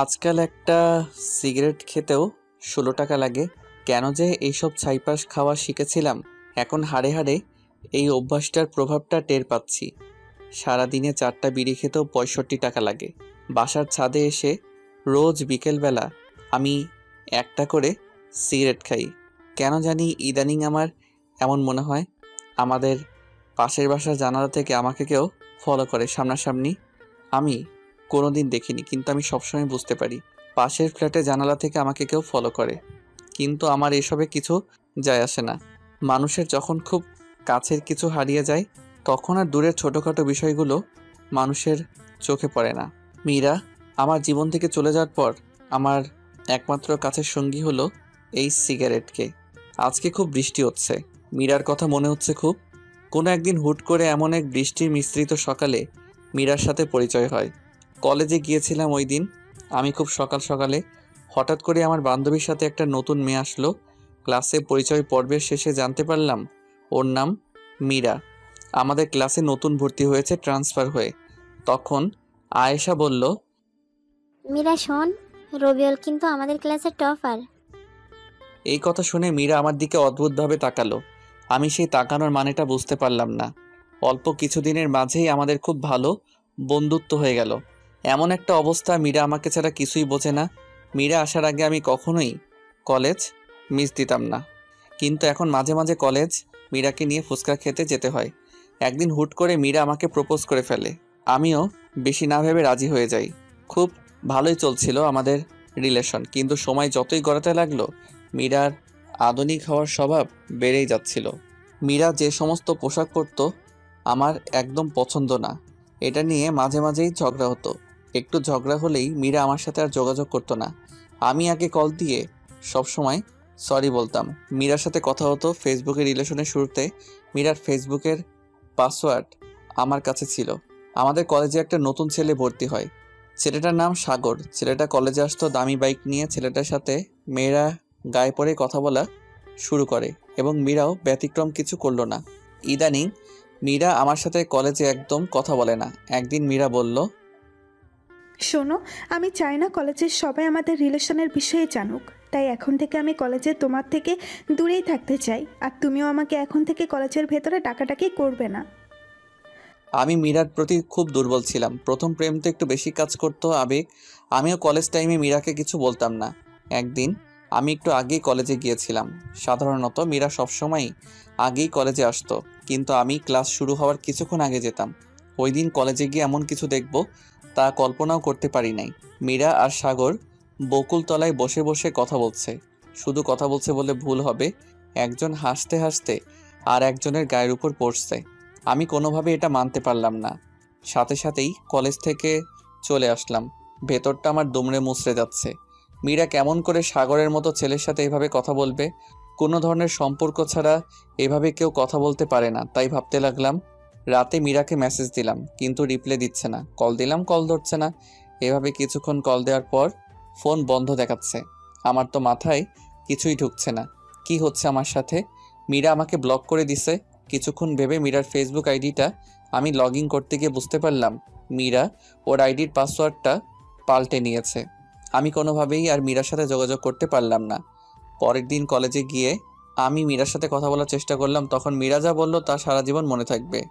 আজকাল একটা সিগারেট খেতেও ১৬ টাকা লাগে। কেন যে এইসব ছাইপাস খাওয়া শিখেছিলাম, এখন হাড়ে হাড়ে এই অভ্যাসটার প্রভাবটা টের পাচ্ছি। সারাদিনে ৪টা বিড়ি খেতেও ৬৫ টাকা লাগে। বাসার ছাদে এসে রোজ বিকেলবেলা আমি একটা করে সিগারেট খাই। কেন জানি ইদানিং আমার এমন মনে হয়, আমাদের পাশের বাসার জানালা থেকে আমাকে কেউ ফলো করে সামনাসামনি। আমি কোনোদিন দেখিনি, কিন্তু আমি সবসময় বুঝতে পারি পাশের ফ্ল্যাটে জানালা থেকে আমাকে কেউ ফলো করে। কিন্তু আমার এসবে কিছু যায় আসে না। মানুষের যখন খুব কাছের কিছু হারিয়ে যায়, তখন আর দূরের ছোটোখাটো বিষয়গুলো মানুষের চোখে পড়ে না। মীরা আমার জীবন থেকে চলে যাওয়ার পর আমার একমাত্র কাছের সঙ্গী হলো এই সিগারেটকে। আজকে খুব বৃষ্টি হচ্ছে, মীরার কথা মনে হচ্ছে খুব। কোনো একদিন হুট করে এমন এক বৃষ্টির মিশ্রিত সকালে মীরার সাথে পরিচয় হয়। কলেজে গিয়েছিলাম ওই দিন আমি খুব সকাল সকালে। হঠাৎ করে আমার বান্ধবীর সাথে একটা নতুন মেয়ে আসলো। ক্লাসে পরিচয় পর্বের শেষে জানতে পারলাম ওর নাম মীরা। আমাদের ক্লাসে নতুন ভর্তি হয়েছে ট্রান্সফার হয়ে। তখন আয়েশা বলল, মীরা শোন, রবিউল কিন্তু আমাদের ক্লাসের টপার। এই কথা শুনে মীরা আমার দিকে অদ্ভুতভাবে তাকালো। আমি সেই তাকানোর মানেটা বুঝতে পারলাম না। অল্প কিছুদিনের মাঝেই আমাদের খুব ভালো বন্ধুত্ব হয়ে গেল। এমন একটা অবস্থা, মীরা আমাকে ছাড়া কিছুই বোঝে না। মীরা আসার আগে আমি কখনোই কলেজ মিস দিতাম না, কিন্তু এখন মাঝে মাঝে কলেজ মীরাকে নিয়ে ফুচকা খেতে যেতে হয়। একদিন হুট করে মীরা আমাকে প্রপোজ করে ফেলে। আমিও বেশি না ভেবে রাজি হয়ে যাই। খুব ভালোই চলছিল আমাদের রিলেশন, কিন্তু সময় যতই গড়াতে লাগলো মীরার আধুনিক হওয়ার স্বভাব বেড়েই যাচ্ছিল। মীরা যে সমস্ত পোশাক পরতো আমার একদম পছন্দ না। এটা নিয়ে মাঝে মাঝেই ঝগড়া হতো। একটু ঝগড়া হলেই মীরা আমার সাথে আর যোগাযোগ করতো না। আমি আগে কল দিয়ে সবসময় সরি বলতাম। মীরার সাথে কথা হতো ফেসবুকের রিলেশনের শুরুতে। মীরার ফেসবুকের পাসওয়ার্ড আমার কাছে ছিল। আমাদের কলেজে একটা নতুন ছেলে ভর্তি হয়। ছেলেটার নাম সাগর। ছেলেটা কলেজে আসতো দামি বাইক নিয়ে। ছেলেটার সাথে মেয়েরা গায়ে পড়ে কথা বলা শুরু করে, এবং মীরাও ব্যতিক্রম কিছু করলো না। ইদানিং মীরা আমার সাথে কলেজে একদম কথা বলে না। একদিন মীরা বলল, শোনো, আমি চাই না কলেজের সবাই আমাদের রিলেশনের বিষয়ে জানুক। তাই এখন থেকে আমি কলেজে তোমার থেকে দূরেই থাকতে চাই। আর তুমিও আমাকে এখন থেকে কলেজের ভেতরে ডাকাডাকি করবে না। আমি মীরার প্রতি খুব দুর্বল ছিলাম। প্রথম প্রেম তো একটু বেশি কাজ করতো আবেগ। আমিও কলেজ টাইমে মীরাকে কিছু বলতাম না। একদিন আমি একটু আগেই কলেজে গিয়েছিলাম। সাধারণত মীরা সবসময় আগেই কলেজে আসতো, কিন্তু আমি ক্লাস শুরু হওয়ার কিছুক্ষণ আগে যেতাম। ওই দিন কলেজে গিয়ে এমন কিছু দেখব তা কল্পনাও করতে পারি নাই। মীরা আর সাগর বকুলতলায় বসে বসে কথা বলছে। শুধু কথা বলছে বলে ভুল হবে, একজন হাসতে হাসতে আর একজনের গায়ের উপর পড়ছে। আমি কোনোভাবে এটা মানতে পারলাম না। সাথে সাথেই কলেজ থেকে চলে আসলাম। ভেতরটা আমার দুমড়ে মুচড়ে যাচ্ছে। মীরা কেমন করে সাগরের মতো ছেলের সাথে এভাবে কথা বলবে? কোনো ধরনের সম্পর্ক ছাড়া এভাবে কেউ কথা বলতে পারে না, তাই ভাবতে লাগলাম। রাতে মীরাকে মেসেজ দিলাম, কিন্তু রিপ্লাই দিচ্ছে না। কল দিলাম, কল ধরছে না। এভাবে কিছুক্ষণ কল দেওয়ার পর ফোন বন্ধ দেখাচ্ছে। আমার তো মাথায় কিছুই ঢুকছে না, কি হচ্ছে আমার সাথে। মীরা আমাকে ব্লক করে দিছে। কিছুক্ষণ ভেবে মীরার ফেসবুক আইডিটা আমি লগ ইন করতে গিয়ে বুঝতে পারলাম মীরা ওর আইডির পাসওয়ার্ডটা পাল্টে নিয়েছে। আমি কোনোভাবেই আর মীরার সাথে যোগাযোগ করতে পারলাম না। পরের দিন কলেজে গিয়ে আমি মীরার সাথে কথা বলার চেষ্টা করলাম। তখন মীরা যা বলল তা সারা জীবন মনে থাকবে।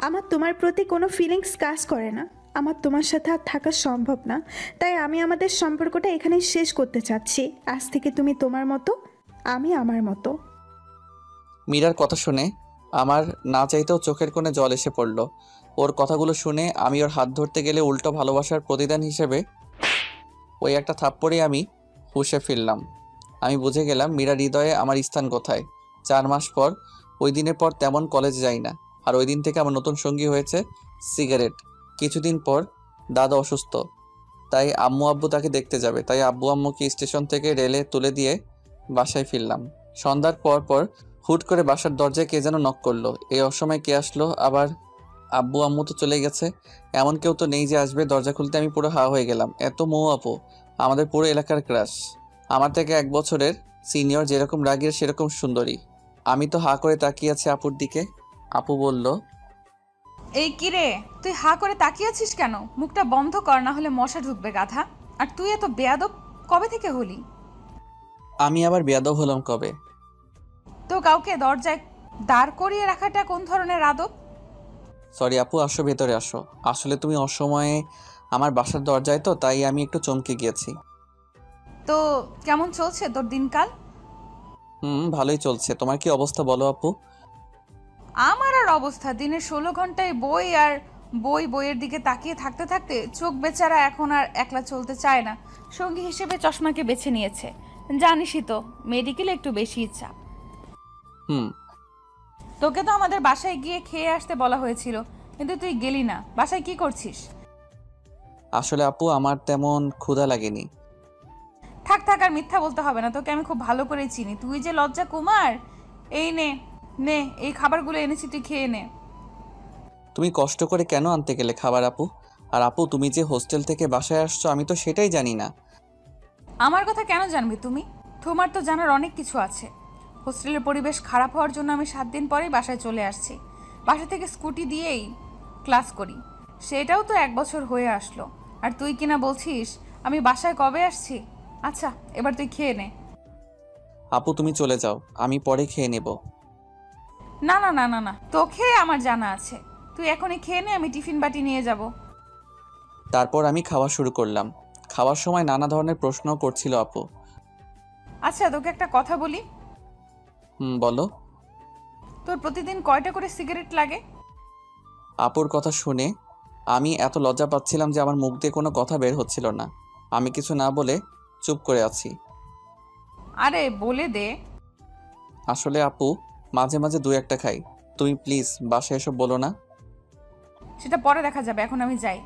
আমার তোমার প্রতি কোনো ফিলিংস কাজ করে না। আমার তোমার সাথে আর থাকা সম্ভব না। তাই আমি আমাদের সম্পর্কটা এখানেই শেষ করতে চাচ্ছি। আজ থেকে তুমি তোমার মতো, আমি আমার মতো। মীরার কথা শুনে আমার না চাইতেও চোখের কোণে জল এসে পড়ল। ওর কথাগুলো শুনে আমি ওর হাত ধরতে গেলে উল্টো ভালোবাসার প্রতিদান হিসেবে ওই একটা থাপ্পড়ে আমি হুঁশে ফিরলাম। আমি বুঝে গেলাম মীরার হৃদয়ে আমার স্থান কোথায়। 4 মাস পর, ওই দিনের পর তেমন কলেজ যাই না। আর ওই দিন থেকে আমার নতুন সঙ্গী হয়েছে সিগারেট। কিছুদিন পর দাদা অসুস্থ, তাই আম্মু আব্বু তাকে দেখতে যাবে। তাই আব্বু আম্মুকে স্টেশন থেকে রেলে তুলে দিয়ে বাসায় ফিরলাম। সন্ধ্যার পর পর হুট করে বাসার দরজায় কে যেন নক করলো। এই অসময়ে কে আসলো আবার? আব্বু আম্মু তো চলে গেছে, এমন কেউ তো নেই যে আসবে। দরজা খুলতে আমি পুরো হা হয়ে গেলাম। এত মৌ আপু, আমাদের পুরো এলাকার ক্রাশ। আমার থেকে 1 বছরের সিনিয়র, যেরকম রাগের সেরকম সুন্দরী। আমি তো হা করে তাকিয়ে আছি আপুর দিকে। আপু বলল, এই কি রে, তুই হা করে তাকিয়ে আছিস কেন? মুখটা বন্ধ কর, না হলে মশা ঢুকবে গাধা। আর তুই এত বেয়াদব কবে থেকে হলি? আমি আবার বেয়াদব হলাম কবে? তো কাউকে দরজায় দাঁড় করিয়ে রাখাটা কোন ধরনের আদব? সরি আপু, আসো ভেতরে আসো। আসলে তুমি অসময়ে আমার বাসার দরজায়, তো তাই আমি একটু চমকে গিয়েছি। তো কেমন চলছে তোর দিনকাল? ভালোই চলছে। তোমার কি অবস্থা বলো আপু? আমার আর অবস্থা, দিনে 16 ঘন্টায় বই আর বইয়ের দিকে তাকিয়ে থাকতে থাকতে চোখ বেচারা এখন আর একলা চলতে চায় না। সঙ্গী হিসেবে চশমাকে বেছে নিয়েছে। জানিসই তো, মেডিকেলে একটু বেশি ইচ্ছা। হুম। তোকে তো আমাদের বাসায় গিয়ে খেয়ে আসতে বলা হয়েছিল, কিন্তু তুই গেলি না। বাসায় কি করছিস? আসলে আপু আমার তেমন ক্ষুধা লাগেনি। থাক থাক, আর মিথ্যা বলতে হবে না, তোকে আমি খুব ভালো করে চিনি। তুই যে লজ্জা কুমার। এই নে নে, এই খাবারগুলো এনেছি, তুই খেয়ে নে। তুমি কষ্ট করে কেন আনতে গেলে খাবার আপু? আর আপু তুমি যে হোস্টেল থেকে বাসায় আসছো আমি তো সেটাই জানি না। আমার কথা কেন জানবি তুমি? তোমার তো জানার অনেক কিছু আছে। হোস্টেলের পরিবেশ খারাপ হওয়ার জন্য আমি 7 দিন পরেই বাসায় চলে আসছি। বাসা থেকে স্কুটি দিয়েই ক্লাস করি। সেটাও তো 1 বছর হয়ে আসলো। আর তুই কিনা বলছিস আমি বাসায় কবে আসছি? আচ্ছা, এবার তুই খেয়ে নে। আপু তুমি চলে যাও, আমি পরে খেয়ে নেব। না না না না না, তোকে আমার জানা আছে। তুই এখনই খেয়ে নে, আমি টিফিন বাটি নিয়ে যাব। তারপর আমি খাওয়া শুরু করলাম। খাওয়ার সময় নানা ধরনের প্রশ্ন করছিল আপু। আচ্ছা, তোকে একটা কথা বলি। বলো। তোর প্রতিদিন কয়টা করে সিগারেট লাগে? আপুর কথা শুনে আমি এত লজ্জা পাচ্ছিলাম যে আমার মুখ দিয়ে কোনো কথা বের হচ্ছিল না। আমি কিছু না বলে চুপ করে আছি। আরে বলে দে। আসলে আপু মাঝে মাঝে 2-1টা খাই। তুমি প্লিজ বাসায় এসব বলো না। সেটা পরে দেখা যাবে, এখন আমি যাই।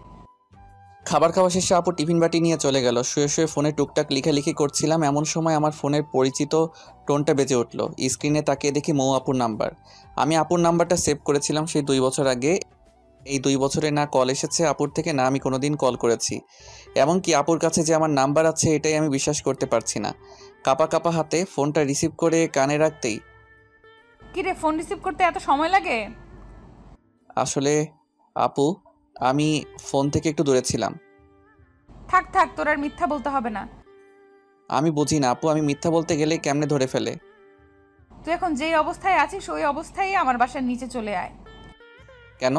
খাবার খাওয়া শেষে আপু টিফিন বাটি নিয়ে চলে গেল। শুয়ে শুয়ে ফোনে টুকটাক লেখালেখি করছিলাম, এমন সময় আমার ফোনের পরিচিত টোনটা বেজে উঠলো। স্ক্রিনে তাকিয়ে দেখি মৌ আপুর নাম্বার। আমি আপুর নাম্বারটা সেভ করেছিলাম সেই 2 বছর আগে। এই 2 বছরে না কল এসেছে আপুর থেকে, না আমি কোনোদিন কল করেছি। এমনকি আপুর কাছে যে আমার নাম্বার আছে এটাই আমি বিশ্বাস করতে পারছি না। কাপা কাপা হাতে ফোনটা রিসিভ করে কানে রাখতেই কি রে, ফোন রিসিভ করতে এত সময় লাগে? আসলে আপু আমি ফোন থেকে একটু দূরে ছিলাম। থাক থাক, তোর আর মিথ্যা বলতে হবে না। আমি বুঝি না আপু, আমি মিথ্যা বলতে গেলে কেমনে ধরে ফেলে। তুই এখন যেই অবস্থায় আছিস ওই অবস্থায় আমার বাসার নিচে চলে আয়। কেন?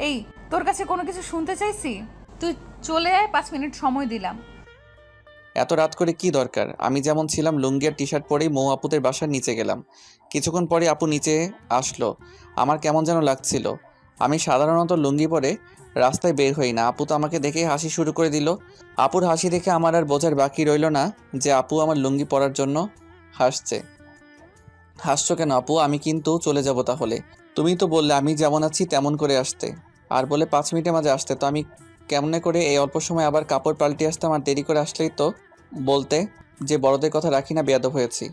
এই, তোর কাছে কোনো কিছু শুনতে চাইছি? তুই চলে আয়, 5 মিনিট সময় দিলাম। এত রাত করে কি দরকার? আমি যেমন ছিলাম লুঙ্গি আর টি শার্ট পরেই মৌ আপুদের বাসার নিচে গেলাম। কিছুক্ষণ পরে আপু নিচে আসলো। আমার কেমন যেন লাগছিল। আমি সাধারণত লুঙ্গি পরে রাস্তায় বের হই না। আপু তো আমাকে দেখে হাসি শুরু করে দিল। আপুর হাসি দেখে আমার আর বোঝার বাকি রইল না যে আপু আমার লুঙ্গি পরার জন্য হাসছে। হাসছো কেন আপু? আমি কিন্তু চলে যাব তাহলে। তুমি তো বললে আমি যেমন আছি তেমন করে আসতে, আর বলে 5 মিনিটের মাঝে আসতে। তো আমি কেমনে করে এই অল্প সময় আবার কাপড় পাল্টে আসতাম? আর দেরি করে আসলেই তো বলতে যে বড়দের কথা রাখি না, বেয়াদব হয়েছি।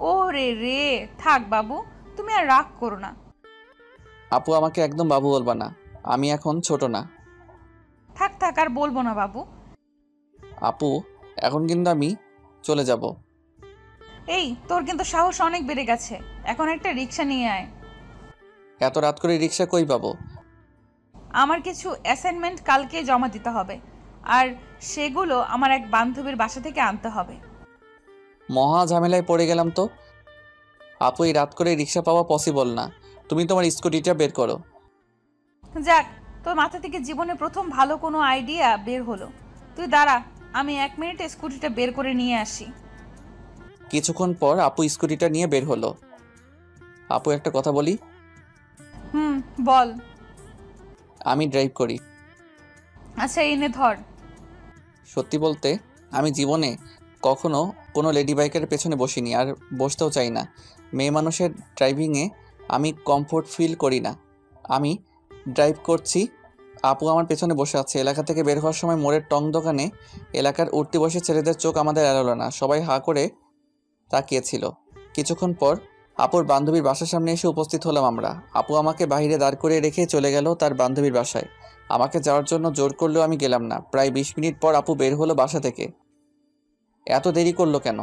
ও রে রে, থাক বাবু, তুমি আর রাগ করো না। আপু আমাকে একদম বাবু বলবা না, আমি এখন ছোট না। থাক থাক, আর বলবো না বাবু। আপু এখন কিন্তু আমি চলে যাব। এই, তোর কিন্তু সাহস অনেক বেড়ে গেছে। এখন একটা রিক্সা নিয়ে আয়। এত রাত করে রিক্সা কই পাবো? আমার কিছু অ্যাসাইনমেন্ট কালকে জমা দিতে হবে, আর সেগুলো আমার এক বান্ধবীর বাসা থেকে আনতে হবে। মহা ঝামেলায় পড়ে গেলাম তো। আপু এই রাত করে রিক্সা পাওয়া পসিবল না। তুমি তোমার স্কুটিটা বের করো। যাক, তোর মাথা থেকে জীবনে প্রথম ভালো কোনো আইডিয়া বের হলো। তুই দাঁড়া, আমি 1 মিনিটে স্কুটিটা বের করে নিয়ে আসি। কিছুক্ষণ পর আপু স্কুটিটা নিয়ে বের হলো। আপু একটা কথা বলি? বল। আমি ড্রাইভ করি। আচ্ছা, এনে ধর। সত্যি বলতে আমি জীবনে কখনো কোনো লেডি বাইকের পেছনে বসিনি, আর বসতেও চাই না। মেয়ে মানুষের ড্রাইভিংয়ে আমি কমফোর্ট ফিল করি না। আমি ড্রাইভ করছি, আপু আমার পেছনে বসে আছে। এলাকা থেকে বের হওয়ার সময় মোড়ের টং দোকানে এলাকার উঠতি বসে ছেলেদের চোখ আমাদের এড়ালো না, সবাই হাঁ করে তাকিয়েছিল। কিছুক্ষণ পর আপুর বান্ধবীর বাসার সামনে এসে উপস্থিত হলাম আমরা। আপু আমাকে বাইরে দাঁড় করিয়ে রেখে চলে গেল তার বান্ধবীর বাসায়। আমাকে যাওয়ার জন্য জোর করলেও আমি গেলাম না। প্রায় 20 মিনিট পর আপু বের হলো বাসা থেকে। এত দেরি করলো কেন?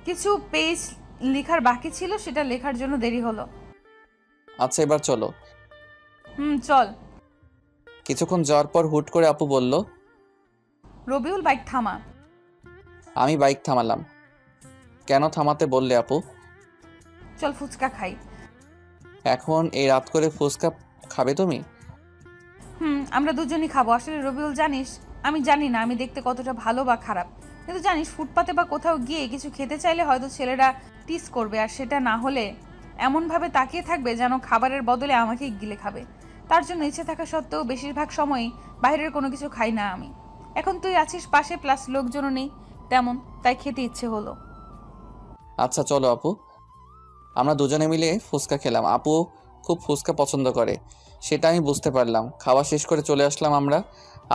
কিছু পেজ লেখার বাকি ছিল, সেটা লেখার জন্য দেরি হলো। আচ্ছা এবার চলো। চল। কিছুক্ষণ যাওয়ার পর হুট করে আপু বলল, রবিউল বাইক থামা। আমি বাইক থামালাম। কেন থামাতে বললে আপু? চল ফুচকা খাই। এখন এই রাত করে ফুচকা খাবে তুমি? আমরা দুজনই খাবো। আসলে রবিউল জানিস, আমি জানি না আমি দেখতে কতটা ভালো বা খারাপ, কিন্তু জানিস ফুটপাতে বা কোথাও গিয়ে কিছু খেতে চাইলে হয়তো ছেলেরা টিস করবে, আর সেটা না হলে এমনভাবে তাকিয়ে থাকবে যেন খাবারের বদলে আমাকেই গিলে খাবে। তার জন্য ইচ্ছে থাকা সত্ত্বেও বেশিরভাগ সময়ই বাইরের কোনো কিছু খাই না আমি। এখন তুই আছিস পাশে, প্লাস লোকজনও নেই তেমন, তাই খেতে ইচ্ছে হলো। আচ্ছা চলো আপু। আমরা দুজনে মিলে ফুচকা খেলাম। আপু খুব ফুচকা পছন্দ করে, সেটা আমি বুঝতে পারলাম। খাওয়া শেষ করে চলে আসলাম আমরা।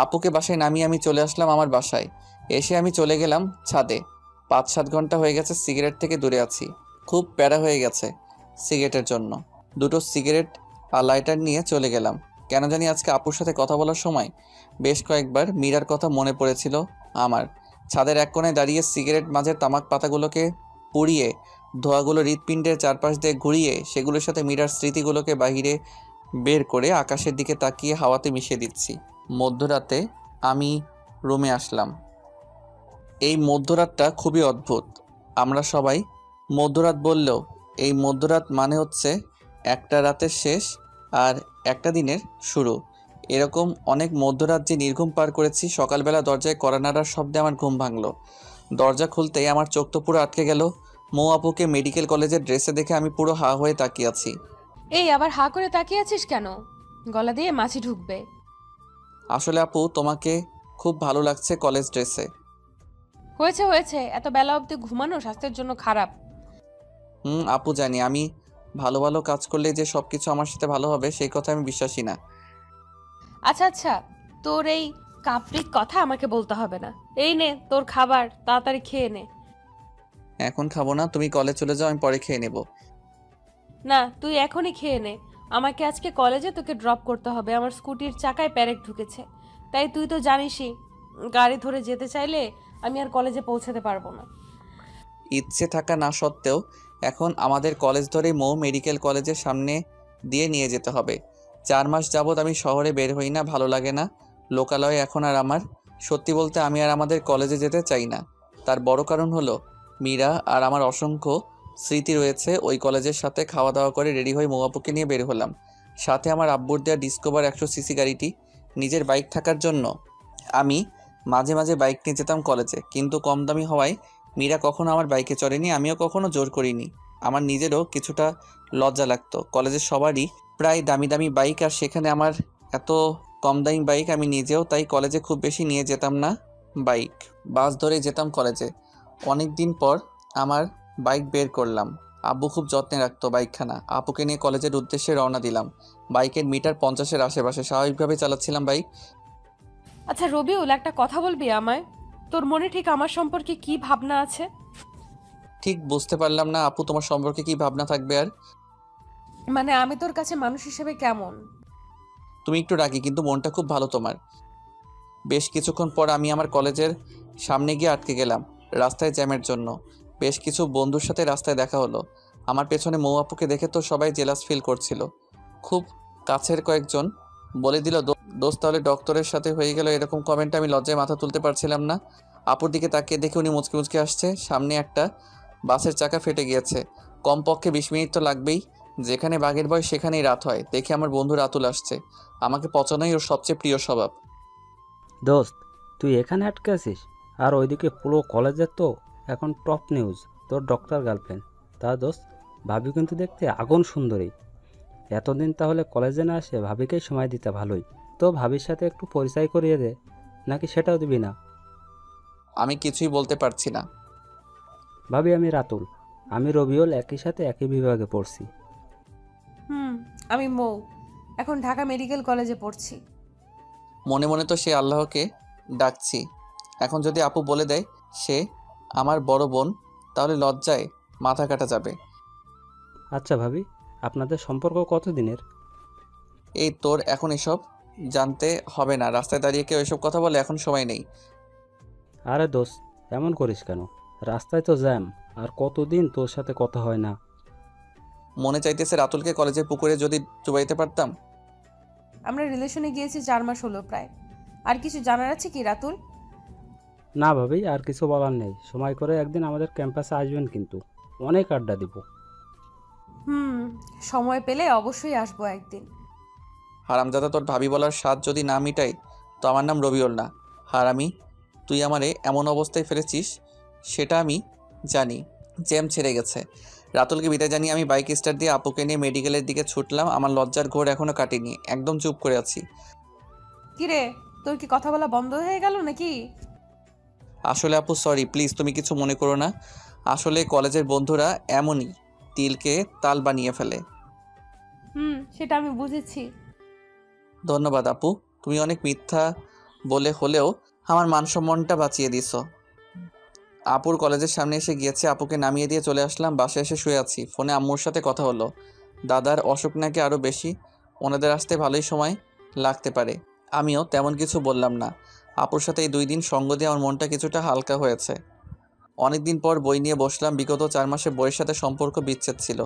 আপুকে বাসায় নামিয়ে আমি চলে আসলাম আমার বাসায়। এসে আমি চলে গেলাম ছাদে। 5-7 ঘন্টা হয়ে গেছে সিগারেট থেকে দূরে আছি। খুব প্যারা হয়ে গেছে সিগারেটের জন্য। দুটো সিগারেট আর লাইটার নিয়ে চলে গেলাম। কেন জানি আজকে আপুর সাথে কথা বলার সময় বেশ কয়েকবার মীরার কথা মনে পড়েছিল আমার। ছাদের এক কোণায় দাঁড়িয়ে সিগারেট মাঝের তামাক পাতাগুলোকে পুড়িয়ে ধোঁয়াগুলো হৃৎপিণ্ডের চারপাশ দিয়ে ঘুরিয়ে সেগুলোর সাথে মীরার স্মৃতিগুলোকে বাহিরে বের করে আকাশের দিকে তাকিয়ে হাওয়াতে মিশিয়ে দিচ্ছি। মধ্যরাতে আমি রুমে আসলাম। এই মধ্যরাতটা খুবই অদ্ভুত। আমরা সবাই মধ্যরাত বললেও এই মধ্যরাত মানে হচ্ছে একটা রাতের শেষ আর একটা দিনের শুরু। এরকম অনেক মধ্যরাত যে নির্ঘুম পার করেছি। সকালবেলা দরজায় কড়া নাড়ার শব্দে আমার ঘুম ভাঙলো। দরজা খুলতেই আমার চোখ তো পুরো আটকে গেল। মৌ আপুকে মেডিকেল কলেজের ড্রেসে দেখে আমি পুরো হা হয়ে তাকিয়ে আছি। এই আবার হা করে তাকিয়ে আছিস কেন? গলা দিয়ে মাছি ঢুকবে। আসলে আপু তোমাকে খুব ভালো লাগছে কলেজ ড্রেসে। হয়েছে হয়েছে, এত বেলা অবধি ঘুমানো স্বাস্থ্যের জন্য খারাপ। আপু জানি আমি ভালো ভালো কাজ করলে যে সব কিছু আমার সাথে ভালো হবে সেই কথা আমি বিশ্বাসী না। আচ্ছা আচ্ছা, তোর এই কাপড়ির কথা আমাকে বলতে হবে না। এই নে তোর খাবার, তাড়াতাড়ি খেয়ে নে। এখন খাবো না, তুমি কলেজ চলে যাও, আমি পরে খেয়ে নেব। না, তুই এখনই খেয়ে নে। আমাকে আজকে কলেজে তোকে ড্রপ করতে হবে। আমার স্কুটির চাকায় প্যারেক ঢুকেছে, তাই তুই তো জানিসই গাড়ি ধরে যেতে চাইলে আমি আর কলেজে পৌঁছাতে পারবো না। ইচ্ছে থাকা না সত্ত্বেও এখন আমাদের কলেজ ধরেই মৌ মেডিকেল কলেজের সামনে দিয়ে নিয়ে যেতে হবে। 4 মাস যাবৎ আমি শহরে বের হই না, ভালো লাগে না লোকালয়ে এখন আর আমার। সত্যি বলতে আমি আর আমাদের কলেজে যেতে চাই না। তার বড় কারণ হলো মীরা আর আমার অসংখ্য স্মৃতি রয়েছে ওই কলেজের সাথে। খাওয়া দাওয়া করে রেডি হয়ে মৌ আপুকে নিয়ে বের হলাম। সাথে আমার আব্বুর দেওয়া ডিসকভার 100 সিসি গাড়িটি। নিজের বাইক থাকার জন্য আমি মাঝে মাঝে বাইক নিয়ে যেতাম কলেজে, কিন্তু কম দামি হওয়ায় মীরা কখনো আমার বাইকে চড়েনি, আমিও কখনো জোর করিনি। আমার নিজেরও কিছুটা লজ্জা লাগতো। কলেজের সবারই প্রায় দামি দামি বাইক, আর সেখানে আমার এত কম দামি বাইক। আমি নিজেও তাই কলেজে খুব বেশি নিয়ে যেতাম না বাইক, বাস ধরে যেতাম কলেজে। অনেক দিন পর আমার বাইক বের করলাম। আব্বু খুব যত্নে রাখতো বাইকখানা। আপুকে নিয়ে কলেজের উদ্দেশ্যে রওনা দিলাম। বাইকের মিটার 50-এর আশেপাশে, স্বাভাবিকভাবে চালাচ্ছিলাম বাইক। আচ্ছা রবিউল, একটা কথা বলবি আমায়? তোর মনে ঠিক আমার সম্পর্কে কি ভাবনা আছে? ঠিক বুঝতে পারলাম না আপু, তোমার সম্পর্কে কি ভাবনা থাকবে আর? মানে আমি তোর কাছে মানুষ হিসেবে কেমন? তুমি একটু রাগী, কিন্তু মনটা খুব ভালো তোমার। বেশ কিছুক্ষণ পর আমি আমার কলেজের সামনে গিয়ে আটকে গেলাম রাস্তায় জ্যামের জন্য। বেশ কিছু বন্ধুর সাথে রাস্তায় দেখা হলো। আমার পেছনে মৌ আপুকে দেখে তো সবাই জেলাস ফিল করছিল। খুব কাছের কয়েকজন বলে দিল, দোস্ত তাহলে ডক্টরের সাথে হয়ে গেল। এরকম কমেন্টে আমি লজ্জায় মাথা তুলতে পারছিলাম না। আপুর দিকে তাকিয়ে দেখে উনি মুচকি মুচকি আসছে। সামনে একটা বাসের চাকা ফেটে গিয়েছে। কমপক্ষে 20 মিনিট তো লাগবেই। যেখানে বাঘের ভয় সেখানেই রাত হয়। দেখে আমার বন্ধু রাতুল আসছে। আমাকে পচানোই ওর সবচেয়ে প্রিয় স্বভাব। দোস্ত, তুই এখানে আটকে আছিস? আর ওইদিকে পুরো কলেজের তো এখন টপ নিউজ, তোর ডক্টর গার্লফ্রেন্ড। তা দোস্ত, ভাবি কিন্তু দেখতে আগুন সুন্দরী। এতদিন তাহলে কলেজে না আসে ভাবিকেই সময় দিতে ভালোই। তো ভাবির সাথে একটু পরিচয় করিয়ে দে, নাকি সেটাও দিবি না? আমি কিছুই বলতে পারছি না। ভাবি, আমি রাতুল। আমি রবিউল, একই সাথে একই বিভাগে পড়ছি। আমি মৌ, এখন ঢাকা মেডিকেল কলেজে পড়ছি। মনে মনে তো সে আল্লাহকে ডাকছি। এখন যদি আপু বলে দেয় সে আমার বড় বোন, তাহলে লজ্জায় মাথা কাটা যাবে। আচ্ছা ভাবি, আপনাদের সম্পর্ক কতদিনের? এই তোর এখন এসব জানতে হবে না। রাস্তায় দাঁড়িয়ে কেউ এসব কথা বলে, এখন সময় নেই। আরে দোস্ত, এমন করিস কেন? রাস্তায় তো জ্যাম, আর কতদিন তোর সাথে কথা হয় না। মনে চাইতেছে রাতুলকে কলেজের পুকুরে যদি চুবাইতে পারতাম। আমরা রিলেশনে গিয়েছি 4 মাস হলো প্রায়। আর কিছু জানার আছে কি রাতুল? না ভাবি, আর কিছু বলার নেই। সময় করে একদিন আমাদের ক্যাম্পাসে আসবেন, কিন্তু অনেক আড্ডা দিব। সময় পেলে অবশ্যই আসবো একদিন। হারামজাদা, তোর ভাবি বলার স্বাদ যদি না মিটাই তো আমার নাম রবিউল না। হারামি, তুই আমারে এমন অবস্থায় ফেলেছিস সেটা আমি জানি। জ্যাম ছেড়ে গেছে। রাতুলকে বিদায় জানিয়ে আমি বাইক স্টার্ট দিয়ে আপুকে নিয়ে মেডিকেলের দিকে ছুটলাম। আমার লজ্জার ঘোর এখনও কাটেনি, একদম চুপ করে আছি। কিরে, তোর কি কথা বলা বন্ধ হয়ে গেল নাকি? আসলে আপু সরি, প্লিজ তুমি কিছু মনে করো না। আসলে কলেজের বন্ধুরা এমনই, তিলকে তাল বানিয়ে ফেলে। সেটা আমি বুঝেছি। ধন্যবাদ আপু, তুমি অনেক মিথ্যা বলে হলেও আমার মানসম্মানটা বাঁচিয়ে দিছো। আপুর কলেজের সামনে এসে গিয়েছে, আপুকে নামিয়ে দিয়ে চলে আসলাম। বাসায় এসে শুয়ে আছি, ফোনে আম্মুর সাথে কথা হলো। দাদার অসুখ নাকি আরও বেশি, ওনাদের আসতে ভালোই সময় লাগতে পারে। আমিও তেমন কিছু বললাম না। আপুর সাথে এই 2 দিন সঙ্গ দিয়ে আমার মনটা কিছুটা হালকা হয়েছে। অনেক দিন পর বই নিয়ে বসলাম। বিগত 4 মাসে বইয়ের সাথে সম্পর্ক বিচ্ছেদ ছিল।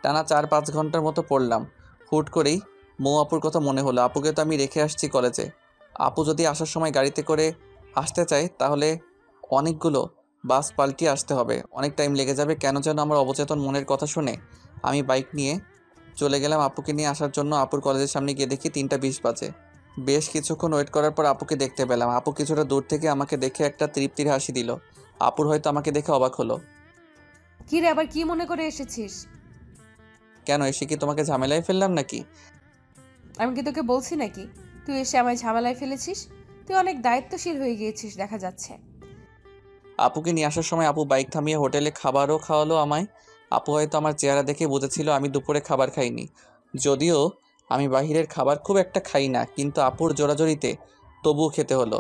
টানা 4-5 ঘন্টার মতো পড়লাম। হুট করেই মৌ আপুর কথা মনে হলো। আপুকে তো আমি রেখে আসছি কলেজে। আপু যদি আসার সময় গাড়িতে করে আসতে চায় তাহলে অনেকগুলো বাস পাল্টিয়ে আসতে হবে, অনেক টাইম লেগে যাবে। কেন যেন আমার অবচেতন মনের কথা শুনে আমি বাইক নিয়ে চলে গেলাম আপুকে নিয়ে আসার জন্য। আপুর কলেজের সামনে গিয়ে দেখি 3টা 20 বাজে। বেশ কিছুক্ষণ ওয়েট করার পর আপুকে দেখতে পেলাম। আপু কিছুটা দূর থেকে আমাকে দেখে একটা তৃপ্তির হাসি দিল। আপুর হয়তো আমাকে দেখে অবাক হলো। কিরে, আবার কি মনে করে এসেছিস? কেন, এসে কি তোমাকে ঝামেলায় ফেললাম নাকি? আমি কি তোকে বলছি নাকি তুই এসে আমায় ঝামেলায় ফেলেছিস? তুই অনেক দায়িত্বশীল হয়ে গিয়েছিস দেখা যাচ্ছে। আপুকে নিয়ে আসার সময় আপু বাইক থামিয়ে হোটেলে খাবারও খাওয়ালো আমায়। আপু হয়তো আমার চেহারা দেখে বুঝেছিল আমি দুপুরে খাবার খাইনি। যদিও আমি বাইরের খাবার খুব একটা খাই না, কিন্তু আপুর জোরাজোরিতে তবুও খেতে হলো।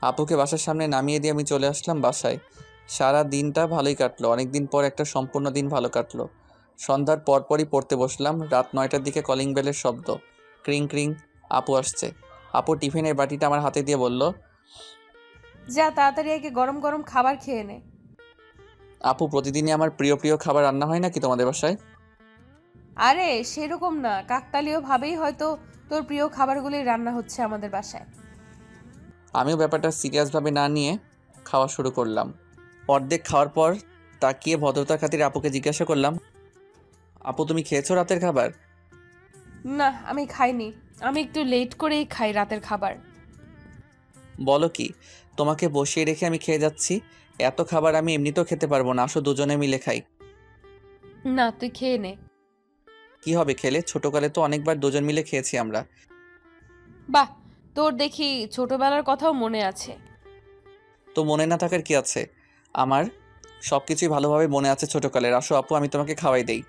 আপুকে বাসার সামনে নামিয়ে দিয়ে আমি চলে আসলাম বাসায়। সারা দিনটা ভালোই কাটলো। অনেক দিন পর একটা সম্পূর্ণ দিন ভালো কাটলো। সন্ধ্যার পরপরই পড়তে বসলাম। রাত 9টার দিকে কলিং বেলের শব্দ। ক্রিং ক্রিং। আপু আসছে। আপু টিফিনের বাটিটা আমার হাতে দিয়ে বলল, যা তাড়াতাড়ি একে গরম গরম খাবার খেয়ে নে। আপু প্রতিদিনই আমার প্রিয় প্রিয় খাবার রান্না হয় নাকি তোমাদের বাসায়? আরে সেরকম না, কাকতালীয় ভাবেই হয়তো তোর প্রিয় খাবারগুলোই রান্না হচ্ছে আমাদের বাসায়। আমিও ব্যাপারটা সিরিয়াসভাবে না নিয়ে খাওয়া শুরু করলাম। অর্ধেক খাওয়ার পর তাকিয়ে ভদ্রতার খাতিরে আপুকে জিজ্ঞাসা করলাম, আপু তুমি খেয়েছো রাতের খাবার? না, আমি খাইনি। আমি একটু লেট করেই খাই রাতের খাবার। বলো কি, তোমাকে বসিয়ে রেখে আমি খেয়ে যাচ্ছি? এত খাবার আমি এমনিতেও খেতে পারবো না, আসো দুজনে মিলে খাই। না, তুই খেয়ে নে। কি হবে খেলে? ছোটকালে তো অনেকবার দুজন মিলে খেয়েছি আমরা। বাহ, তোর দেখি ছোটবেলার কথাও মনে আছে। তো মনে না থাকার কি আছে? আমার সব কিছুই ভালোভাবে মনে আছে ছোটকালের। আসো আপু, আমি তোমাকে খাওয়াই দেই।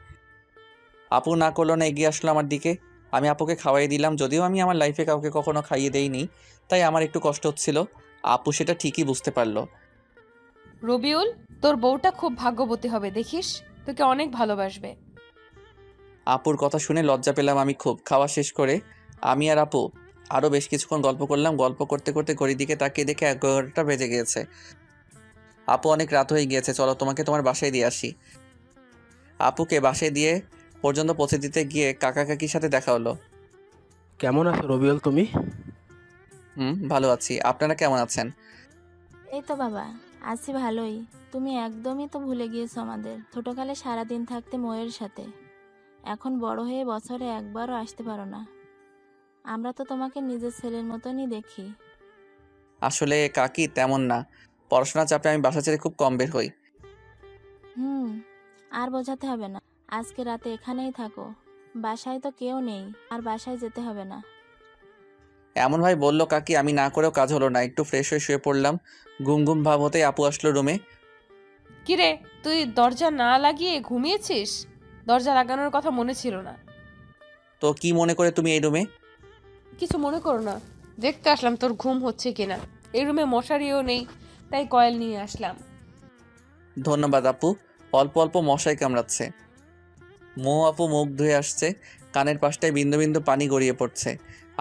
আপু না করলো না, এগিয়ে আসলো আমার দিকে। আমি আপুকে খাওয়াই দিলাম। যদিও আমি আমার লাইফে কাউকে কখনো খাইয়ে দেইনি, তাই আমার একটু কষ্ট হচ্ছিল। আপু সেটা ঠিকই বুঝতে পারলো। রবিউল, তোর বউটা খুব ভাগ্যবতী হবে, দেখিস তোকে অনেক ভালোবাসবে। আপুর কথা শুনে লজ্জা পেলাম আমি খুব। খাওয়া শেষ করে আমি আর আপু আরও বেশ কিছুক্ষণ গল্প করলাম। গল্প করতে করতে ঘড়ির দিকে তাকিয়ে দেখে 11টা বেজে গিয়েছে। আপু অনেক রাত হয়ে গিয়েছে, চলো তোমাকে তোমার বাসায় দিয়ে আসি। আপুকে বাসায় দিয়ে পর্যন্ত পৌঁছে দিতে গিয়ে কাকা কাকির সাথে দেখা হলো। কেমন আছো রবিউল তুমি? ভালো আছি, আপনারা কেমন আছেন? এই তো বাবা, আছি ভালোই। তুমি একদমই তো ভুলে গিয়েছো আমাদের ছোটকালে সারাদিন থাকতে ময়ের সাথে। এখন বড় হয়ে বছরে একবারও আসতে পারো না। আমরা তো তোমাকে নিজের ছেলের মতনই দেখি। আসলে কাকি তেমন না, পড়াশোনার চাপে আমি বাসা ছেড়ে খুব কম বের হই। আর বোঝাতে হবে না, আজকে রাতে এখানেই থাকো। বাসায় তো কেউ নেই, আর বাসায় যেতে হবে না। এমন ভাই বললো কাকি, আমি না করেও কাজ হলো না। একটু ফ্রেশ হয়ে শুয়ে পড়লাম। ঘুম ঘুম ভাব হতেই আপু আসলো রুমে। কিরে, তুই দরজা না লাগিয়ে ঘুমিয়েছিস? দরজা লাগানোর কথা মনে ছিল না। তো কি মনে করে তুমি এই রুমে? কিছু মনে করো না, দেখতে আসলাম তোর ঘুম হচ্ছে কিনা। এই রুমে মশারিও নেই, তাই কয়েল নিয়ে আসলাম। ধন্যবাদ আপু, অল্প অল্প মশাই কামড়াচ্ছে। মৌ আপু মুখ ধুয়ে আসছে, কানের পাশটায় বিন্দু বিন্দু পানি গড়িয়ে পড়ছে।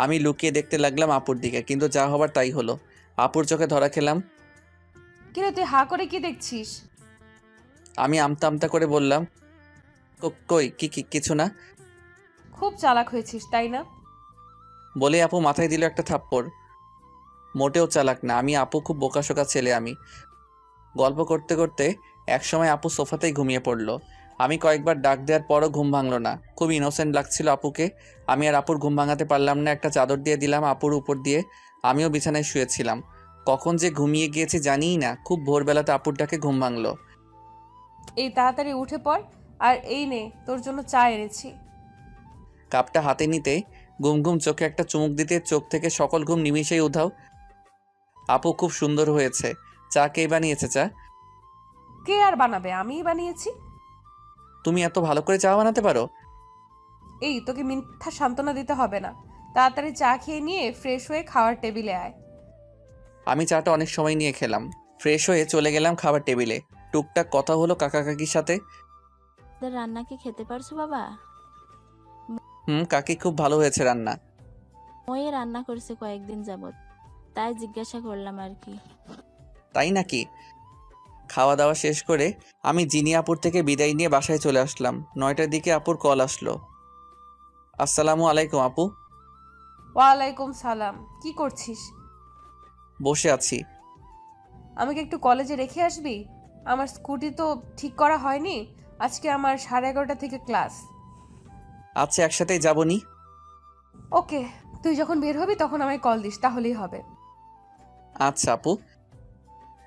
আমি লুকিয়ে দেখতে লাগলাম আপুর দিকে, কিন্তু যা হবার তাই হলো। আপুর চোখে ধরা খেলাম। কিরে, তুই হা করে কি দেখছিস? আমি আমতা আমতা করে বললাম, কই কি কিছু না। খুব চালাক হয়েছিস তাই না? বলে আপু মাথায় দিল একটা থাপ্পড়। মোটেও চালাক না আমি, আপু খুব বোকাশোকা ছেলে আমি। গল্প করতে করতে একসময় আপু সোফাতেই ঘুমিয়ে পড়ল। আমি কয়েকবার ডাক দেওয়ার পরও ঘুম ভাঙল না। খুব ইনোসেন্ট লাগছিল আপুকে। আমি আর আপুর ঘুম ভাঙাতে পারলাম না। একটা চাদর দিয়ে দিলাম আপুর উপর দিয়ে, আমিও বিছানায় শুয়েছিলাম। কখন যে ঘুমিয়ে গিয়েছি জানিই না। খুব ভোরবেলাতে আপুর ডাকে ঘুম ভাঙল। এই তাড়াতাড়ি উঠে পড়, আর এই নে তোর জন্য চা এনেছি। কাপটা হাতে নিতে ঘুম ঘুম চোখে একটা চুমুক দিতে চোখ থেকে সকল ঘুম নিমিষেই উধাও। আপু খুব সুন্দর হয়েছে। চা কে বানিয়েছে? চা কে আর বানাবে, আমিই বানিয়েছি। তুমি এত ভালো করে চা বানাতে পারো? এই তোকে মিথ্যা সান্ত্বনা দিতে হবে না, তাড়াতাড়ি চা খেয়ে নিয়ে ফ্রেশ হয়ে খাওয়ার টেবিলে আয়। আমি চাটা অনেক সময় নিয়ে খেলাম। ফ্রেশ হয়ে চলে গেলাম খাবার টেবিলে। টুকটাক কথা হলো কাকা কাকির সাথে। তোর রান্না কি খেতে পারছো বাবা? কাকি খুব ভালো হয়েছে রান্না। ওই রান্না করছে কয়েকদিন যাবত, তাই জিজ্ঞাসা করলাম আর কি। তাই নাকি? খাওয়া দাওয়া শেষ করে আমি জিনি আপুর থেকে বিদায় নিয়ে বাসায় চলে আসলাম। 9টার দিকে আপুর কল আসলো। আসসালামু আলাইকুম আপু। ওয়ালাইকুম সালাম, কি করছিস? বসে আছি। আমাকে একটু কলেজে রেখে আসবি? আমার স্কুটি তো ঠিক করা হয়নি, আজকে আমার 11:30 থেকে ক্লাস। আচ্ছা একসাথেই যাবনি। ওকে, তুই যখন বের হবি তখন আমায় কল দিস, তাহলেই হবে। আচ্ছা আপু।